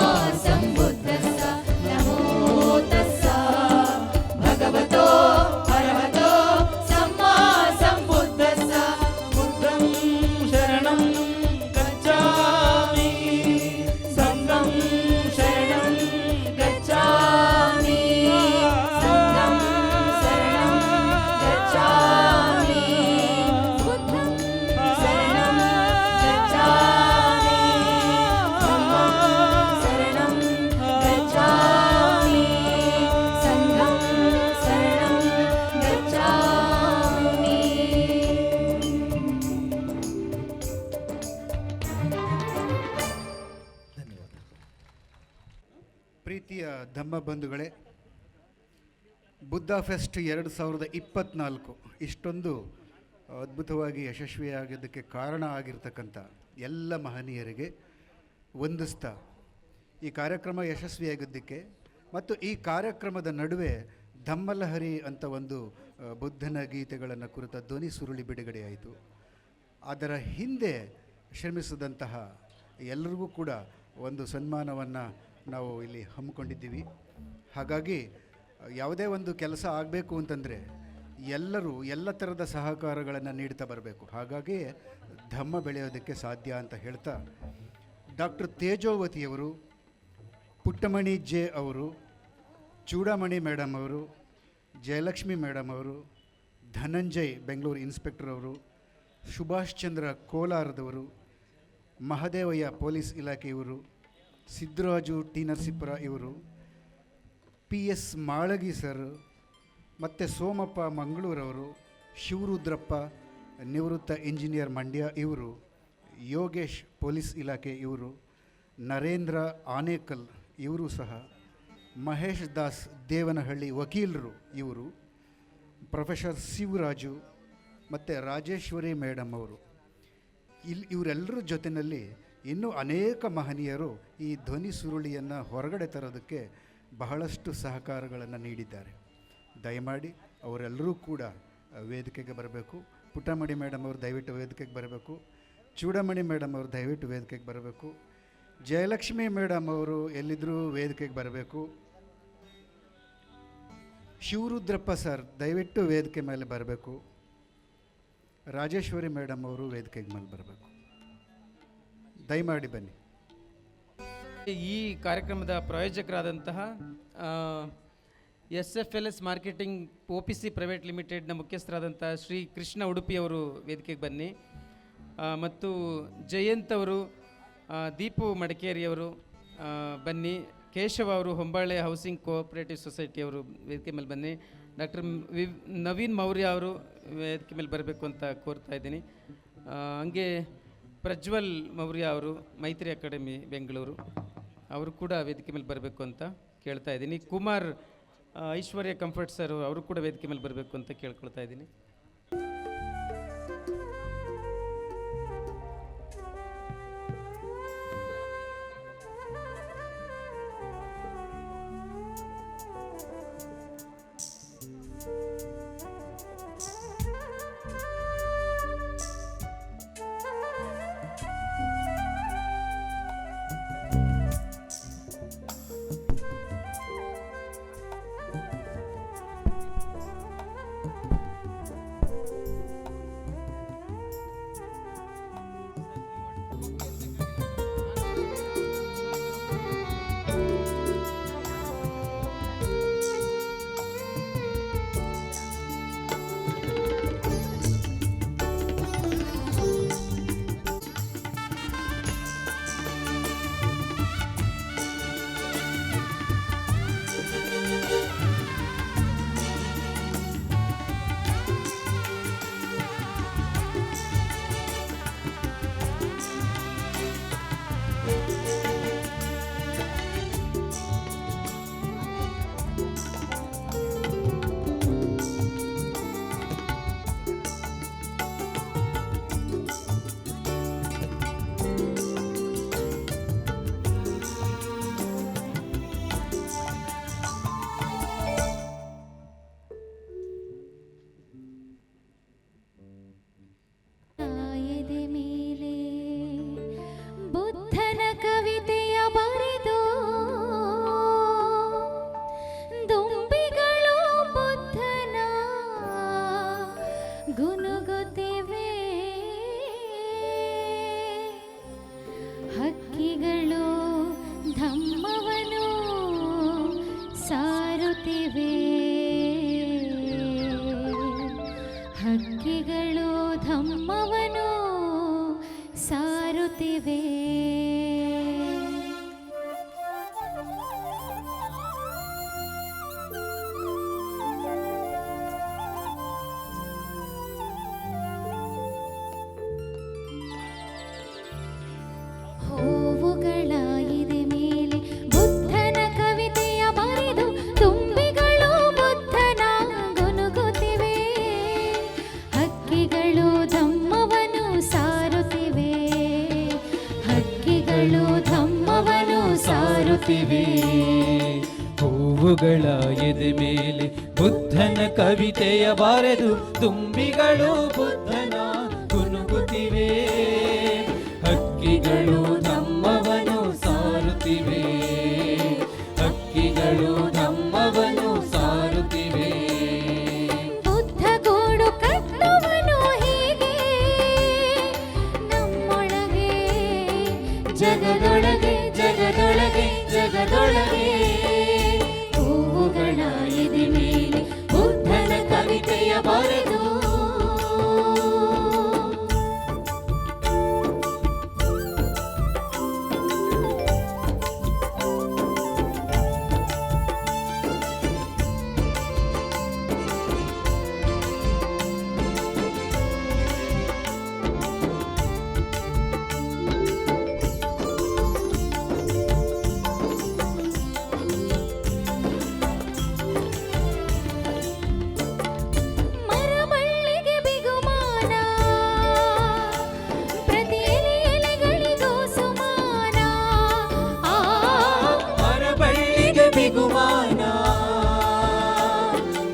ಸಂಬುದ್ಧಸ್ಸ ನಮೋ ತಸ್ಸ ಭಗವತೋ ಅರಹತೋ ಸಮ್ಮಾ ಸಂಬುದ್ಧಸ್ಸ ಬುದ್ಧಂ ಶರಣಂ ಗಚ್ಛಾಮಿ ಸಂಘಂ ಶರಣಂ ಗಚ್ಛಾಮಿ ಸಂಘಂ ಶರಣಂ ಗಚ್ಛಾಮಿ ಬುದ್ಧಂ ಶರಣಂ ಗಚ್ಛಾಮಿ ಧಮ್ಮಂ ಶರಣಂ ಗಚ್ಛಾಮಿ ಸಂಘಂ ಶರಣಂ ಗಚ್ಛಾಮಿ. ಪ್ರೀತಿಯ ಧಮ್ಮ ಬಂಧುಗಳೇ, ಬುದ್ಧ ಫೆಸ್ಟ್ 2024 ಇಷ್ಟೊಂದು ಅದ್ಭುತವಾಗಿ ಯಶಸ್ವಿಯಾಗಿದ್ದಕ್ಕೆ ಕಾರಣ ಆಗಿರ್ತಕ್ಕಂಥ ಎಲ್ಲ ಮಹನೀಯರಿಗೆ ವಂದಿಸ್ತಾ ಈ ಕಾರ್ಯಕ್ರಮ ಯಶಸ್ವಿಯಾಗಿದ್ದಕ್ಕೆ ಮತ್ತು ಈ ಕಾರ್ಯಕ್ರಮದ ನಡುವೆ ಧಮ್ಮಲಹರಿ ಅಂತ ಒಂದು ಬುದ್ಧನ ಗೀತೆಗಳನ್ನು ಕುರಿತ ಧ್ವನಿ ಸುರುಳಿ ಬಿಡುಗಡೆಯಾಯಿತು. ಅದರ ಹಿಂದೆ ಶ್ರಮಿಸಿದಂತಹ ಎಲ್ಲರಿಗೂ ಕೂಡ ಒಂದು ಸನ್ಮಾನವನ್ನು ನಾವು ಇಲ್ಲಿ ಹಮ್ಮಿಕೊಂಡಿದ್ದೀವಿ. ಹಾಗಾಗಿ ಯಾವುದೇ ಒಂದು ಕೆಲಸ ಆಗಬೇಕು ಅಂತಂದರೆ ಎಲ್ಲರೂ ಎಲ್ಲ ಥರದ ಸಹಕಾರಗಳನ್ನು ನೀಡ್ತಾ ಬರಬೇಕು. ಹಾಗಾಗಿ ಧಮ್ಮ ಬೆಳೆಯೋದಕ್ಕೆ ಸಾಧ್ಯ ಅಂತ ಹೇಳ್ತಾ ಡಾಕ್ಟರ್ ತೇಜೋವತಿಯವರು, ಪುಟ್ಟಮಣಿ ಜೆ ಅವರು, ಚೂಡಾಮಣಿ ಮೇಡಮ್ ಅವರು, ಜಯಲಕ್ಷ್ಮಿ ಮೇಡಮ್ ಅವರು, ಧನಂಜಯ್ ಬೆಂಗಳೂರು ಇನ್ಸ್ಪೆಕ್ಟರ್ ಅವರು, ಸುಭಾಷ್ ಚಂದ್ರ ಕೋಲಾರದವರು, ಮಹದೇವಯ್ಯ ಪೊಲೀಸ್ ಇಲಾಖೆಯವರು, ಸಿದ್ದರಾಜು ಟಿ ನರಸೀಪುರ ಇವರು, ಪಿ ಎಸ್ ಮಾಳಗಿ ಸರ್, ಮತ್ತು ಸೋಮಪ್ಪ ಮಂಗಳೂರವರು, ಶಿವರುದ್ರಪ್ಪ ನಿವೃತ್ತ ಇಂಜಿನಿಯರ್ ಮಂಡ್ಯ ಇವರು, ಯೋಗೇಶ್ ಪೊಲೀಸ್ ಇಲಾಖೆ ಇವರು, ನರೇಂದ್ರ ಆನೇಕಲ್ ಇವರು ಸಹ, ಮಹೇಶ್ ದಾಸ್ ದೇವನಹಳ್ಳಿ ವಕೀಲರು ಇವರು, ಪ್ರೊಫೆಸರ್ ಶಿವರಾಜು ಮತ್ತು ರಾಜೇಶ್ವರಿ ಮೇಡಮ್ ಅವರು. ಇವರೆಲ್ಲರ ಜೊತೆಯಲ್ಲಿ ಇನ್ನೂ ಅನೇಕ ಮಹನೀಯರು ಈ ಧ್ವನಿ ಸುರುಳಿಯನ್ನು ಹೊರಗಡೆ ತರೋದಕ್ಕೆ ಬಹಳಷ್ಟು ಸಹಕಾರಗಳನ್ನು ನೀಡಿದ್ದಾರೆ. ದಯಮಾಡಿ ಅವರೆಲ್ಲರೂ ಕೂಡ ವೇದಿಕೆಗೆ ಬರಬೇಕು. ಪುಟ್ಟಮಣಿ ಮೇಡಮ್ ಅವರು ದಯವಿಟ್ಟು ವೇದಿಕೆಗೆ ಬರಬೇಕು. ಚೂಡಮಣಿ ಮೇಡಮ್ ಅವರು ದಯವಿಟ್ಟು ವೇದಿಕೆಗೆ ಬರಬೇಕು. ಜಯಲಕ್ಷ್ಮಿ ಮೇಡಮ್ ಅವರು ಎಲ್ಲಿದ್ದರೂ ವೇದಿಕೆಗೆ ಬರಬೇಕು. ಶಿವರುದ್ರಪ್ಪ ಸರ್ ದಯವಿಟ್ಟು ವೇದಿಕೆ ಮೇಲೆ ಬರಬೇಕು. ರಾಜೇಶ್ವರಿ ಮೇಡಮ್ ಅವರು ವೇದಿಕೆಗೆ ಮೇಲೆ ಬರಬೇಕು. ದಯಮಾಡಿ ಬನ್ನಿ. ಈ ಕಾರ್ಯಕ್ರಮದ ಪ್ರಾಯೋಜಕರಾದಂತಹ SFLS ಮಾರ್ಕೆಟಿಂಗ್ OPC ಪ್ರೈವೇಟ್ ಲಿಮಿಟೆಡ್ನ ಮುಖ್ಯಸ್ಥರಾದಂಥ ಶ್ರೀ ಕೃಷ್ಣ ಉಡುಪಿಯವರು ವೇದಿಕೆಗೆ ಬನ್ನಿ. ಮತ್ತು ಜಯಂತ್ ಅವರು, ದೀಪು ಮಡಿಕೇರಿಯವರು ಬನ್ನಿ. ಕೇಶವ ಅವರು ಹೊಂಬಾಳೆ ಹೌಸಿಂಗ್ ಕೋಆಪರೇಟಿವ್ ಸೊಸೈಟಿ ಅವರು ವೇದಿಕೆ ಮೇಲೆ ಬನ್ನಿ. ಡಾಕ್ಟರ್ ನವೀನ್ ಮೌರ್ಯ ಅವರು ವೇದಿಕೆ ಮೇಲೆ ಬರಬೇಕು ಅಂತ ಕೋರ್ತಾ ಇದ್ದೀನಿ. ಹಂಗೆ ಪ್ರಜ್ವಲ್ ಮೌರ್ಯ ಅವರು ಮೈತ್ರಿ ಅಕಾಡೆಮಿ ಬೆಂಗಳೂರು ಅವರು ಕೂಡ ವೇದಿಕೆ ಮೇಲೆ ಬರಬೇಕು ಅಂತ ಕೇಳ್ತಾ ಇದ್ದೀನಿ. ಕುಮಾರ್ ಐಶ್ವರ್ಯ ಕಂಫರ್ಟ್ ಸರ್ ಅವರು ಕೂಡ ವೇದಿಕೆ ಮೇಲೆ ಬರಬೇಕು ಅಂತ ಕೇಳ್ಕೊಳ್ತಾ ಇದ್ದೀನಿ. ಹಕ್ಕಿಗಳು ಧಮ್ಮವನು ಸಾರುತ್ತಿವೆ. ಹೂವುಗಳ ಎದೆ ಮೇಲೆ ಬುದ್ಧನ ಕವಿತೆಯ ಬರೆದು ತುಂಬಿಗಳು ಬುದ್ಧನ ಗುನುಗುತ್ತಿವೆ. ಹಕ್ಕಿಗಳು ಧಮ್ಮವನು ಸಾರುತ್ತಿವೆ. ಹಕ್ಕಿಗಳು ಧಮ್ಮವನು ಸಾರುತ್ತಿವೆ. ಹೂವುಗಳ ಎದೆ ಮೇಲೆ ಬುದ್ಧನ ಕವಿತೆಯ ಬರೆದು ತುಂಬಿಗಳು ಬುದ್ಧನ ಗುನುಗುತ್ತಿವೆ. ಹಕ್ಕಿಗಳು ಧಮ್ಮವನು ಸಾರುತ್ತಿವೆ. ಹಕ್ಕಿಗಳು ಧಮ್ಮವನು ಸಾರುತ್ತಿವೆ. ಬುದ್ಧ ಗೂಡು ಕಟ್ಟುವನು ಹೀಗೆ ನಮ್ಮೊಳಗೆ ಜಗದೊಳಗೆ ಜಗದೊಳಗೆ ಜಗದೊಳಗೆ. ಹೂವುಗಳ ಎದೆ ಮೇಲೆ ಬುದ್ಧನ ಕವಿತೆಯ ಬರೆದು ಮರಬಳ್ಳಿಗೆ ಬಿಗುಮಾನ ಪ್ರತಿ ಎಲೆಗಳಿಗೂ ಸುಮಾನ. ಮರಬಳ್ಳಿಗೆ ಬಿಗುಮಾನ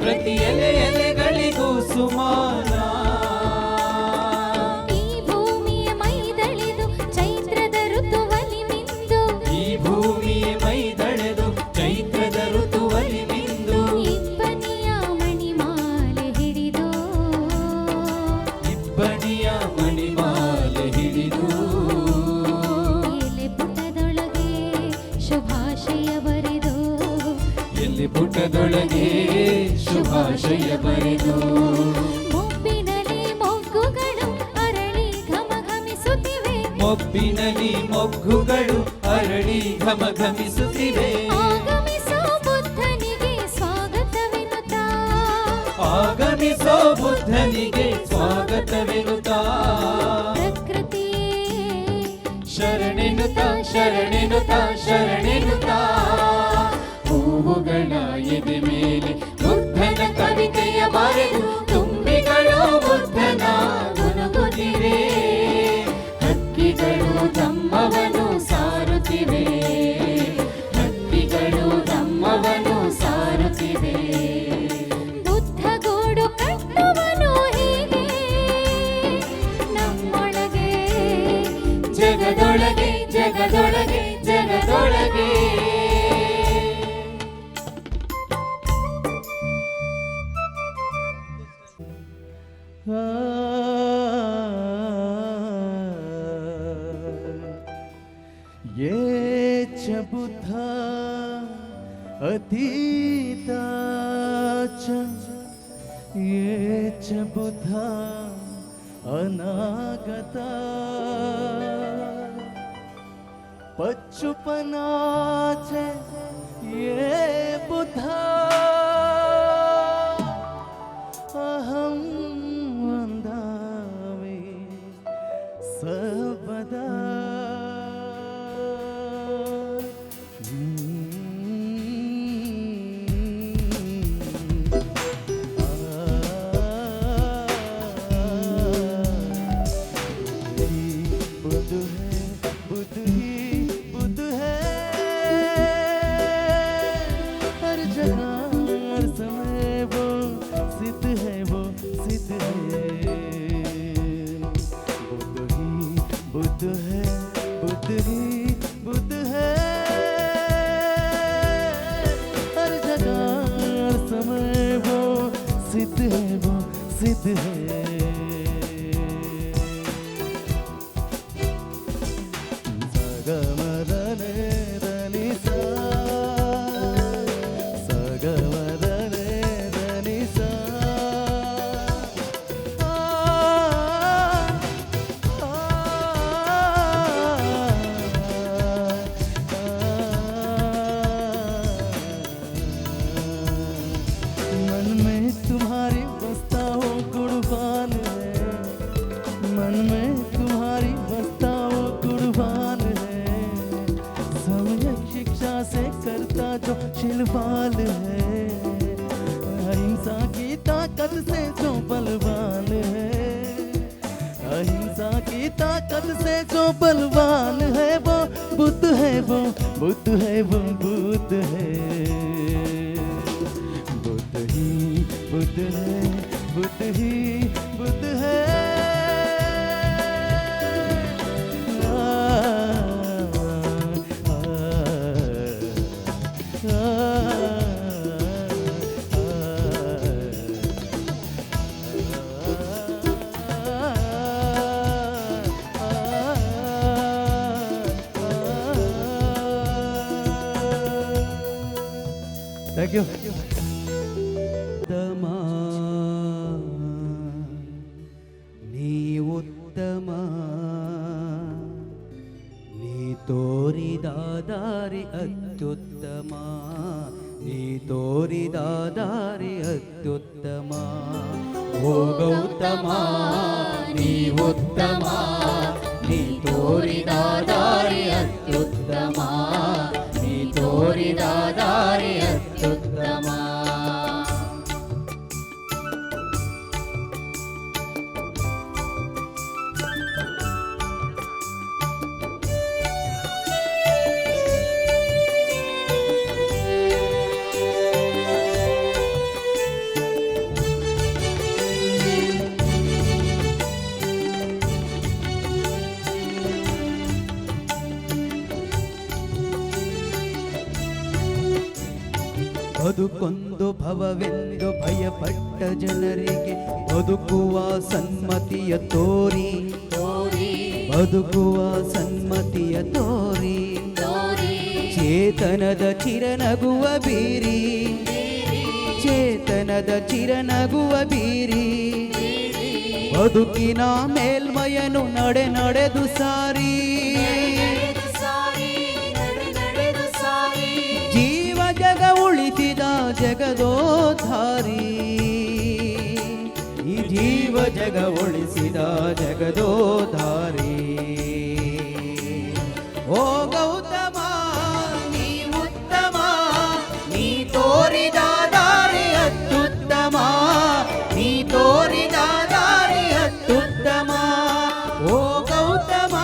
ಪ್ರತಿ ಎಲೆಗಳಿಗೂ ಸುಮಾನ. ಈ ಭೂಮಿಯ ಮೈದಳೆದು ಚೈತ್ರದ ಋತುವಲಿ ಮಿಂದು. ಈ ಭೂಮಿಯ ಮೈದಳೆದು ಚೈತ್ರದ ಋತುವಲಿ ಮಿಂದು. ಇಬ್ಬನಿಯ ಮಣಿಮಾಲೆ ಹಿಡಿದು ಇಬ್ಬನಿಯ ಮಣಿಮಾಲೆ ಹಿಡಿದು ಎಲೆ ಪುಟದೊಳಗೆ ಶುಭಾಶಯ ಬರೆದು. ಎಲ್ಲಿ ಪುಟದೊಳಗೆ ಶುಭಾಶಯ ಬರೆದು. ಮೊಬ್ಬಿನಲ್ಲಿ ಮೊಗ್ಗುಗಳು ಅರಳಿ ಘಮಘಮಿಸುತ್ತಿವೆ. ಮೊಬ್ಬಿನಲ್ಲಿ ಮೊಗ್ಗುಗಳು ಅರಳಿ ಘಮಘಮಿಸುತ್ತಿವೆ. ಆಗಮಿಸೋ ಬುದ್ಧನಿಗೆ ಸ್ವಾಗತವೆನ್ನುತ್ತಾ ಆಗಮಿಸೋ ಬುದ್ಧನಿಗೆ ಸ್ವಾಗತವೆನ್ನುತ್ತಾ ಪ್ರಕೃತಿಯೇ ಶರಣೆನುತ ಶರಣೆನುತ ಶರಣೆನುತ ಹೂವುಗಳ ಎದೆ ಮೇಲೆ ಬುದ್ಧನ ಕವಿತೆಯ ಬರೆದು ತುಂಬಿಗಳು ಬುದ್ಧನ ಗುನುಗುತ್ತಿವೆ. ಹಕ್ಕಿಗಳು ಧಮ್ಮವನು ಸಾರುತ್ತಿವೆ, ಹಕ್ಕಿಗಳು ಧಮ್ಮವನು ಸಾರುತ್ತಿವೆ. ಬುದ್ಧ ಗೂಡು ಕಟ್ಟುವನು ಹೀಗೆ ನಮ್ಮೊಳಗೆ ಜಗದೊಳಗೆ ಜಗದೊಳಗೆ ಜಗದೊಳಗೆ ये च बुद्धा अतीता च ये च बुद्धा अनागता पच्चुपना च ये बुद्धा अहं वन्दामि सर्वदा. शिलवाल है अहिंसा की ताकत से जो बलवान है, अहिंसा की ताकत से जो बलवान है वो बुद्ध है, वो बुद्ध है, वो बुद्ध है. बुद्ध ही बुद्ध है, बुद्ध ही बुद्ध है. Thank you. ಉತ್ತಮ ನೀ ಉತ್ತಮ ನೀ ತೋರಿದ ದಾರಿ ಅತ್ಯುತ್ತಮ, ನೀ ತೋರಿದ ದಾರಿ ಅತ್ಯುತ್ತಮ. ಓ ಗೌತಮ ನೀ ಉತ್ತಮ, ನೀ ತೋರಿದ ದಾರಿ ಅತ್ಯುತ್ತಮ, ನೀ ತೋರಿದ ದಾರಿ ಅತ್ಯುತ್ತಮ. ಬದುಕೊಂದು ಭವವೆಂದು ಭಯಪಟ್ಟ ಜನರಿಗೆ ಬದುಕುವ ಸನ್ಮತಿಯ ತೋರಿ, ಬದುಕುವ ಸನ್ಮತಿಯ ತೋರಿ. ಚೇತನದ ಚಿರನಗುವ ಬೀರಿ, ಚೇತನದ ಚಿರನಗುವ ಬೀರಿ. ಬದುಕಿನ ಮೇಲ್ಮಯನು ನಡೆದು ಸಾರಿ ಜೀವ ಜಗ ಉಳಿಸಿದ ಜಗದೋಧಾರಿ ಈ ಜೀವ ಜಗ ಉಳಿಸಿದ ಜಗದೋಧಾರಿ ಓ ಗೌತಮ ನೀ ಉತ್ತಮ ನೀ ತೋರಿದ ದಾರಿ ಅತ್ಯುತ್ತಮ ನೀ ತೋರಿದ ದಾರಿ ಅತ್ಯುತ್ತಮ ಓ ಗೌತಮ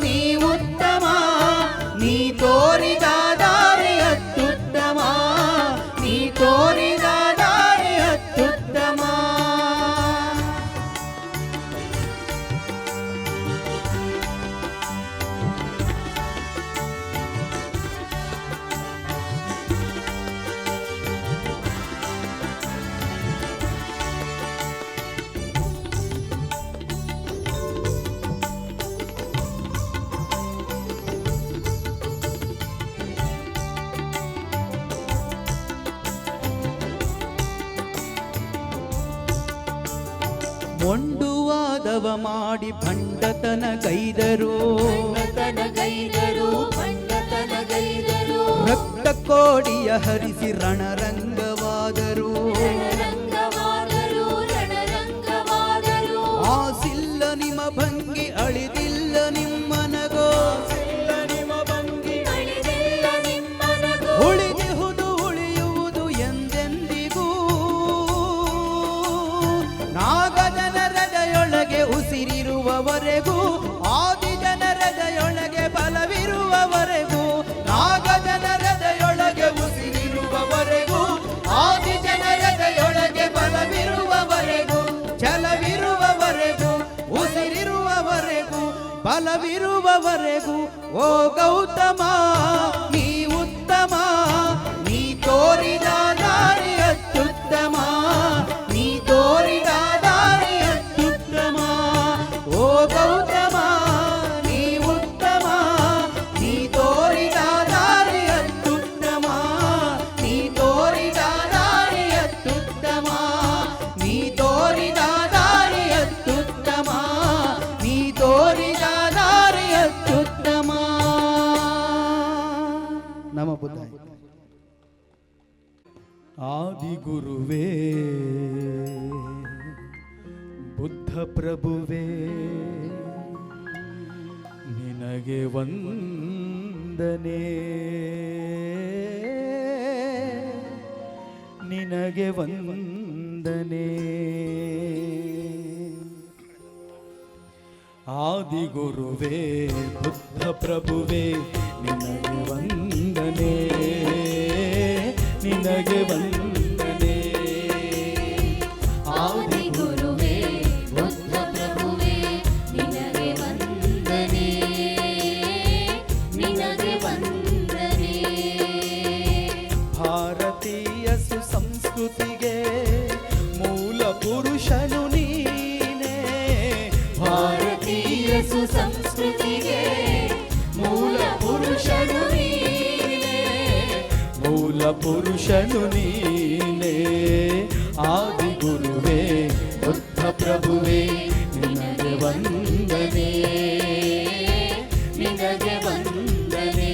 ನೀ ಉತ್ತಮ ನೀ ತೋರಿದ ದಾರಿ ಅತ್ಯುತ್ತಮ ನೀ ತೋರಿದ ದಾರಿ ಅತ್ಯುತ್ತಮ ಮೊಂಡುವಾದವ ಮಾಡಿ ಭಂಡತನ ಗೈದರು ರಕ್ತ ಕೋಡಿಯ ಹರಿಸಿ ರಣರಂಗವಾದರು ಆಸಿಲ್ಲ ನಿಮ್ಮ ಭಂಗಿ ಅಳಿದಿಲ್ಲ ನಿಮ್ಮನಗೋ ಉಳಿದಿಹುದು ಉಳಿಯುವುದು ಎಂದೆಂದಿಗೂ ನಾಗಜನರದೆಯೊಳಗೆ ಉಸಿರಿರುವವರೆಗೂ ಆದಿಜನರದೆಯೊಳಗೆ ಬಲವಿರುವವರೆಗೂ ನಾಗಜನರದೆಯೊಳಗೆ ಉಸಿರಿರುವವರೆಗೂ ಆದಿಜನರದೆಯೊಳಗೆ ಬಲವಿರುವವರೆಗೂ ಛಲವಿರುವವರೆಗೂ ಉಸಿರಿರುವವರೆಗೂ ಬಲವಿರುವವರೆಗೂ ಓ ಗೌತಮ ನೀ ಉತ್ತಮ ನೀ ತೋರಿದ ದಾರಿ ಅತ್ಯುತ್ತಮ ನೀ ತೋರಿದ ದಾರಿ ಅತ್ಯುತ್ತಮ ಓ ಗೌತಮ ನೀ ಉತ್ತಮ ನೀ ತೋರಿದ ದಾರಿ ಅತ್ಯುತ್ತಮ ನೀ ತೋರಿದ ದಾರಿ ಅತ್ಯುತ್ತಮ ನೀ ತೋರಿದ ದಾರಿ ಅತ್ಯುತ್ತಮ ನೀ ತೋರಿದ ದಾರಿ ಅತ್ಯುತ್ತಮ ನಮ ಬುದ್ಧ ಆದಿಗುರುವೇ ಬುದ್ಧ ಪ್ರಭುವೇ ನಿನಗೆ ವಂದನೆ ನಿನಗೆ ವಂದನೆ ಆದಿಗುರುವೇ ಬುದ್ಧ ಪ್ರಭುವೇ ನಿನಗೆ ವಂದನೆ ನಿನಗೆ ವಂದನೆ ಆದಿಗುರುವೇ ಬುದ್ಧ ಪ್ರಭುವೇ ನಿನಗೆ ವಂದನೆ ನಿನಗೆ ವಂದನೆ ಭಾರತೀಯ ಸುಸಂಸ್ಕೃತಿಗೆ ಮೂಲ ಪುರುಷನು ನೀನೇ ಭಾರತೀಯ ಸುಸಂಸ್ಕೃತಿಗೆ ಮೂಲ ಪುರುಷನು ನೀನೇ ಮೂಲ ಪುರುಷನು ನೀನೇ ಆದಿಗುರುವೇ ಬುದ್ಧ ಪ್ರಭುವೇ ನಿನಗೆ ವಂದನೆ ನಿನಗೆ ವಂದನೆ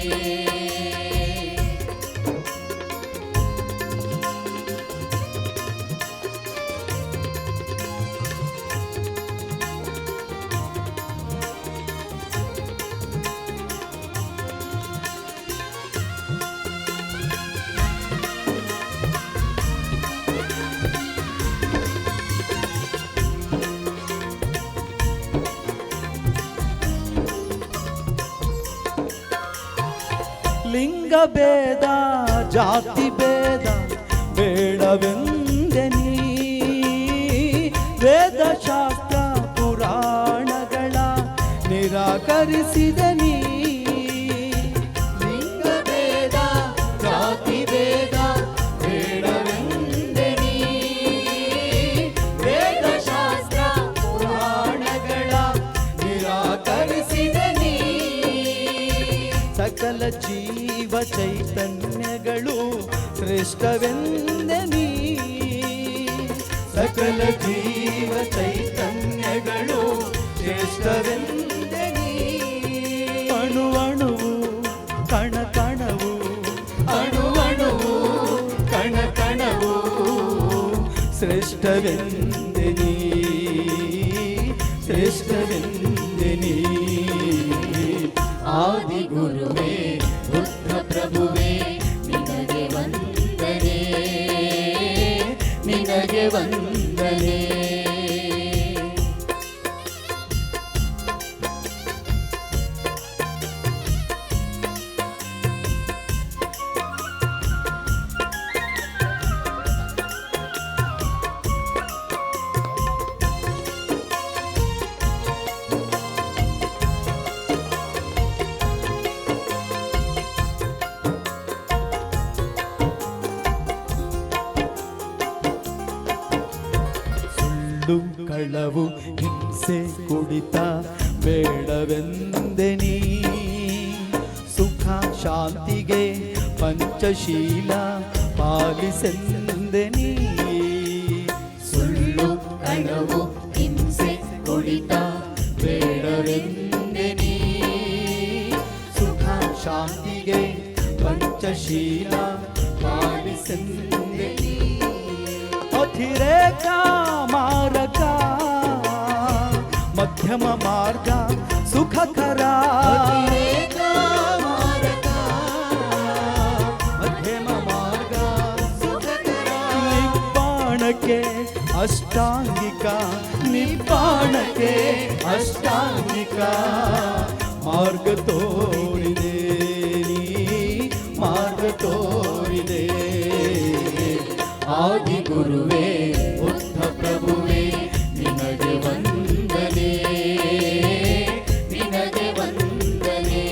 ಲಿಂಗ ಭೇದ ಜಾತಿ ಭೇದ ಬೇಡವೆಂದೆ ನೀ ವೇದ ಶಾಸ್ತ್ರ ಪುರಾಣಗಳ ನಿರಾಕರಿಸಿದ ನೀ ಲಿಂಗ ಭೇದ ಜಾತಿ ಭೇದ ಬೇಡವೆಂದೆ ನೀ ವೇದ ಶಾಸ್ತ್ರ ಪುರಾಣಗಳ ನಿರಾಕರಿಸಿದ ನೀ ಸಕಲ ಜೀವ ಚೈತನ್ಯಗಳು ಶ್ರೇಷ್ಠವೆಂದೆ ನೀ ಸಕಲ ಜೀವ ಚೈತನ್ಯ ಶ್ರೇಷ್ಠವೆಂದೆ ನೀ. ಅಣು ಅಣುವು ಕಣ ಕಣವು ಅಣು ಅಣುವು ಕಣ ಕಣವು ಶ್ರೇಷ್ಠವೆಂದೆ ನೀ ಶ್ರೇಷ್ಠವೆಂದೆ ನೀ. ಆದಿಗುರುವೇ ಬುದ್ಧ ಪ್ರಭುವೇ ನಿನಗೆ ವಂದನೆ ನಿನಗೆ ವಂದನೆ. ಸುಳ್ಳು ಕಳವು ಹಿಂಸೆ ಕುಡಿತ ಬೇಡವೆಂದೆ ನೀ. ಸುಖ ಶಾಂತಿಗೆ ಪಂಚಶೀಲ ಪಾಲಿಸೆಂದೆ ನೀ. ಸುಳ್ಳು ಕಳವು ಹಿಂಸೆ ಕುಡಿತ ಬೇಡವೆಂದೆ ನೀ. ಸುಖ ಶಾಂತಿಗೆ ಪಂಚಶೀಲ ಪಾಲಿಸೆಂದೆ ನೀ. ಅತಿರೇಕ ಮಾರಕ ಮಧ್ಯಮ ಮಾರ್ಗ ಸುಖಕರ. ಅತಿರೇಕ ಮಾರಕ ಮಧ್ಯಮ ಮಾರ್ಗ ಸುಖಕರ. ನಿಬ್ಬಾಣಕ್ಕೆ ಅಷ್ಟಾಂಗಿಕ ನಿಬ್ಬಾಣಕ್ಕೆ ಅಷ್ಟಾಂಗಿಕ ಮಾರ್ಗ ತೋರಿದೆ ನೀ ಮಾರ್ಗ ತೋರಿದೆ. ಆದಿಗುರುವೇ ಬುದ್ಧ ಪ್ರಭುವೇ ನಿನಗೆ ವಂದನೆ ನಿನಗೆ ವಂದನೆ.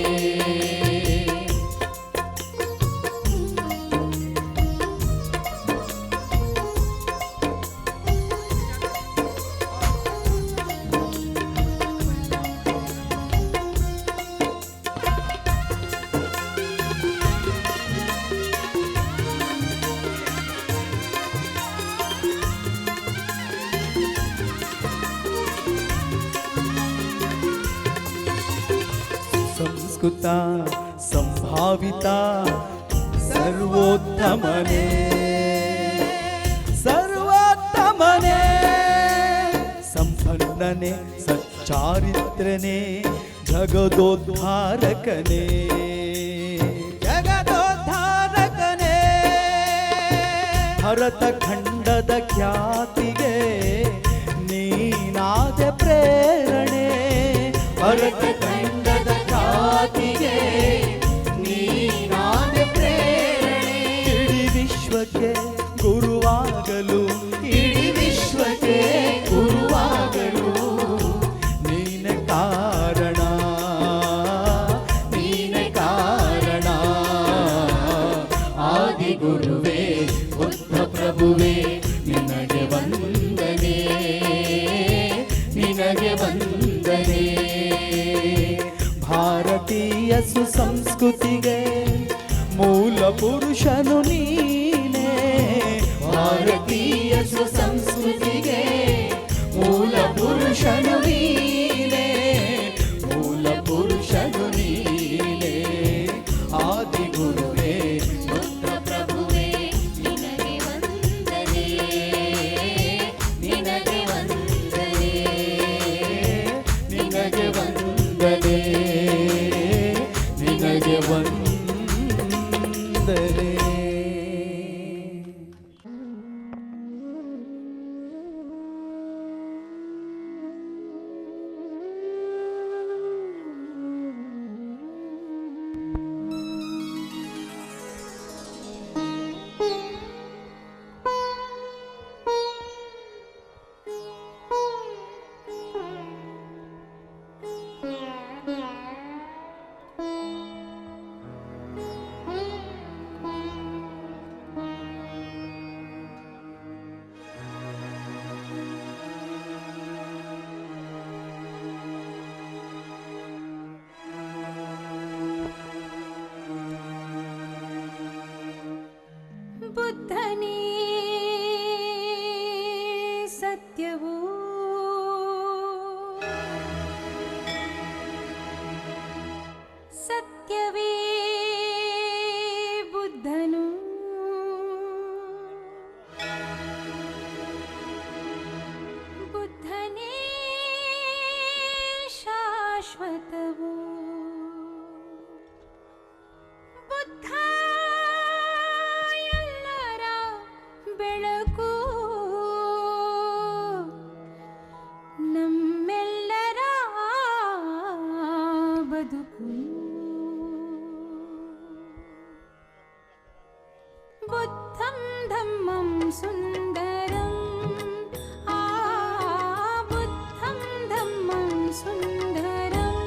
ಸಂಸ್ಕೃತ ಸಂಭಾವಿತ ಸರ್ವೋತ್ತಮನೇ ಸರ್ವೋತ್ತಮನೇ ಸಂಪನ್ನನೇ ಸಚ್ಚಾರಿತ್ರನೇ ಜಗದೋದ್ಧಾರಕನೇ ಜಗದೋದ್ಧಾರಕನೇ. ಭರತ ಖಂಡದ ಖ್ಯಾತಿಗೆ ನೀನಾದ ಪ್ರೇರಣೆ. ಭರತ ಖಂಡದ ಖ್ಯಾತಿಗೆ ನೀನಾದ ಪ್ರೇರಣೆ. ಇಡೀ ವಿಶ್ವಕ್ಕೆ ಗುರುವಾಗಲು ಇಡೀ ವಿಶ್ವಕ್ಕೆ ಗುರುವಾಗಲು ನೀನೆ ಕಾರಣ ನೀನೆ ಕಾರಣ. ಆದಿಗುರುವೇ ಬುದ್ಧ ಪ್ರಭುವೇ ನಿನಗೆ ವಂದನೆ ನಿನಗೆ ವಂದನೆ. ಭಾರತೀಯ ಸುಸಂಸ್ಕೃತಿಗೆ ಮೂಲ ಪುರುಷನು ನೀನೇ. ಭಾರತೀಯ ಸುಸಂಸ್ಕೃತಿಗೆ ಮೂಲ ಪುರುಷನು ನೀನೇ ಮೂಲ ಪುರುಷನು ನೀನೇ. ಆದಿಗುರುವೇ ಬುದ್ಧ ಪ್ರಭುವೇ ನಿನಗೆ ವಂದನೆ ನಿನಗೆ ವಂದನೆ ನಿನಗೆ ವಂದನೆ ನಿನಗೆ ವಂದನೆ. ಬುದ್ಧನೇ ಸತ್ಯವೂ बुद्धं धम्मं सुन्दरम् बुद्धं धम्मं सुन्दरम्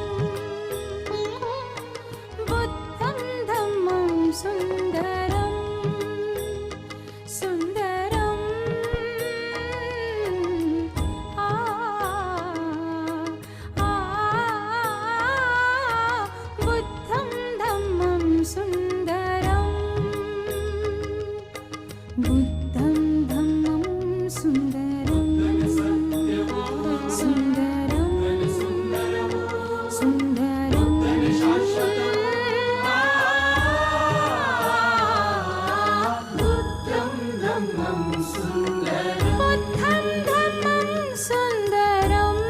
बुद्धं धम्मं सुन्दरम् सुन्दरम् बुद्धं धम्मं सुन्दरम् बुद्धं धम्मं सुन्दरम् सुन्दरं सुन्दरं बुद्धं धम्मं सुन्दरम् बुद्धं धम्मं सुन्दरम्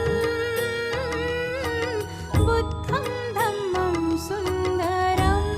बुद्धं धम्मं सुन्दरम्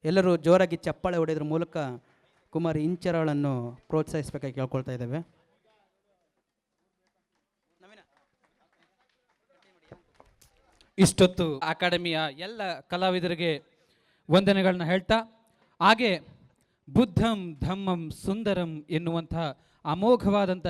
ಎಲ್ಲರೂ ಜೋರಾಗಿ ಚಪ್ಪಾಳೆ ಹೊಡೆಯೋದ್ರ ಮೂಲಕ ಕುಮಾರಿ ಇಂಚರಾಳನ್ನು ಪ್ರೋತ್ಸಾಹಿಸಬೇಕಾಗಿ ಕೇಳ್ಕೊಳ್ತಾ ಇದ್ದೇವೆ. ಇಷ್ಟೊತ್ತು ಅಕಾಡೆಮಿಯ ಎಲ್ಲ ಕಲಾವಿದರಿಗೆ ವಂದನೆಗಳನ್ನ ಹೇಳ್ತಾ, ಹಾಗೆ ಬುದ್ಧಂ ಧಮ್ಮಂ ಸುಂದರಂ ಎನ್ನುವಂತಹ ಅಮೋಘವಾದಂಥ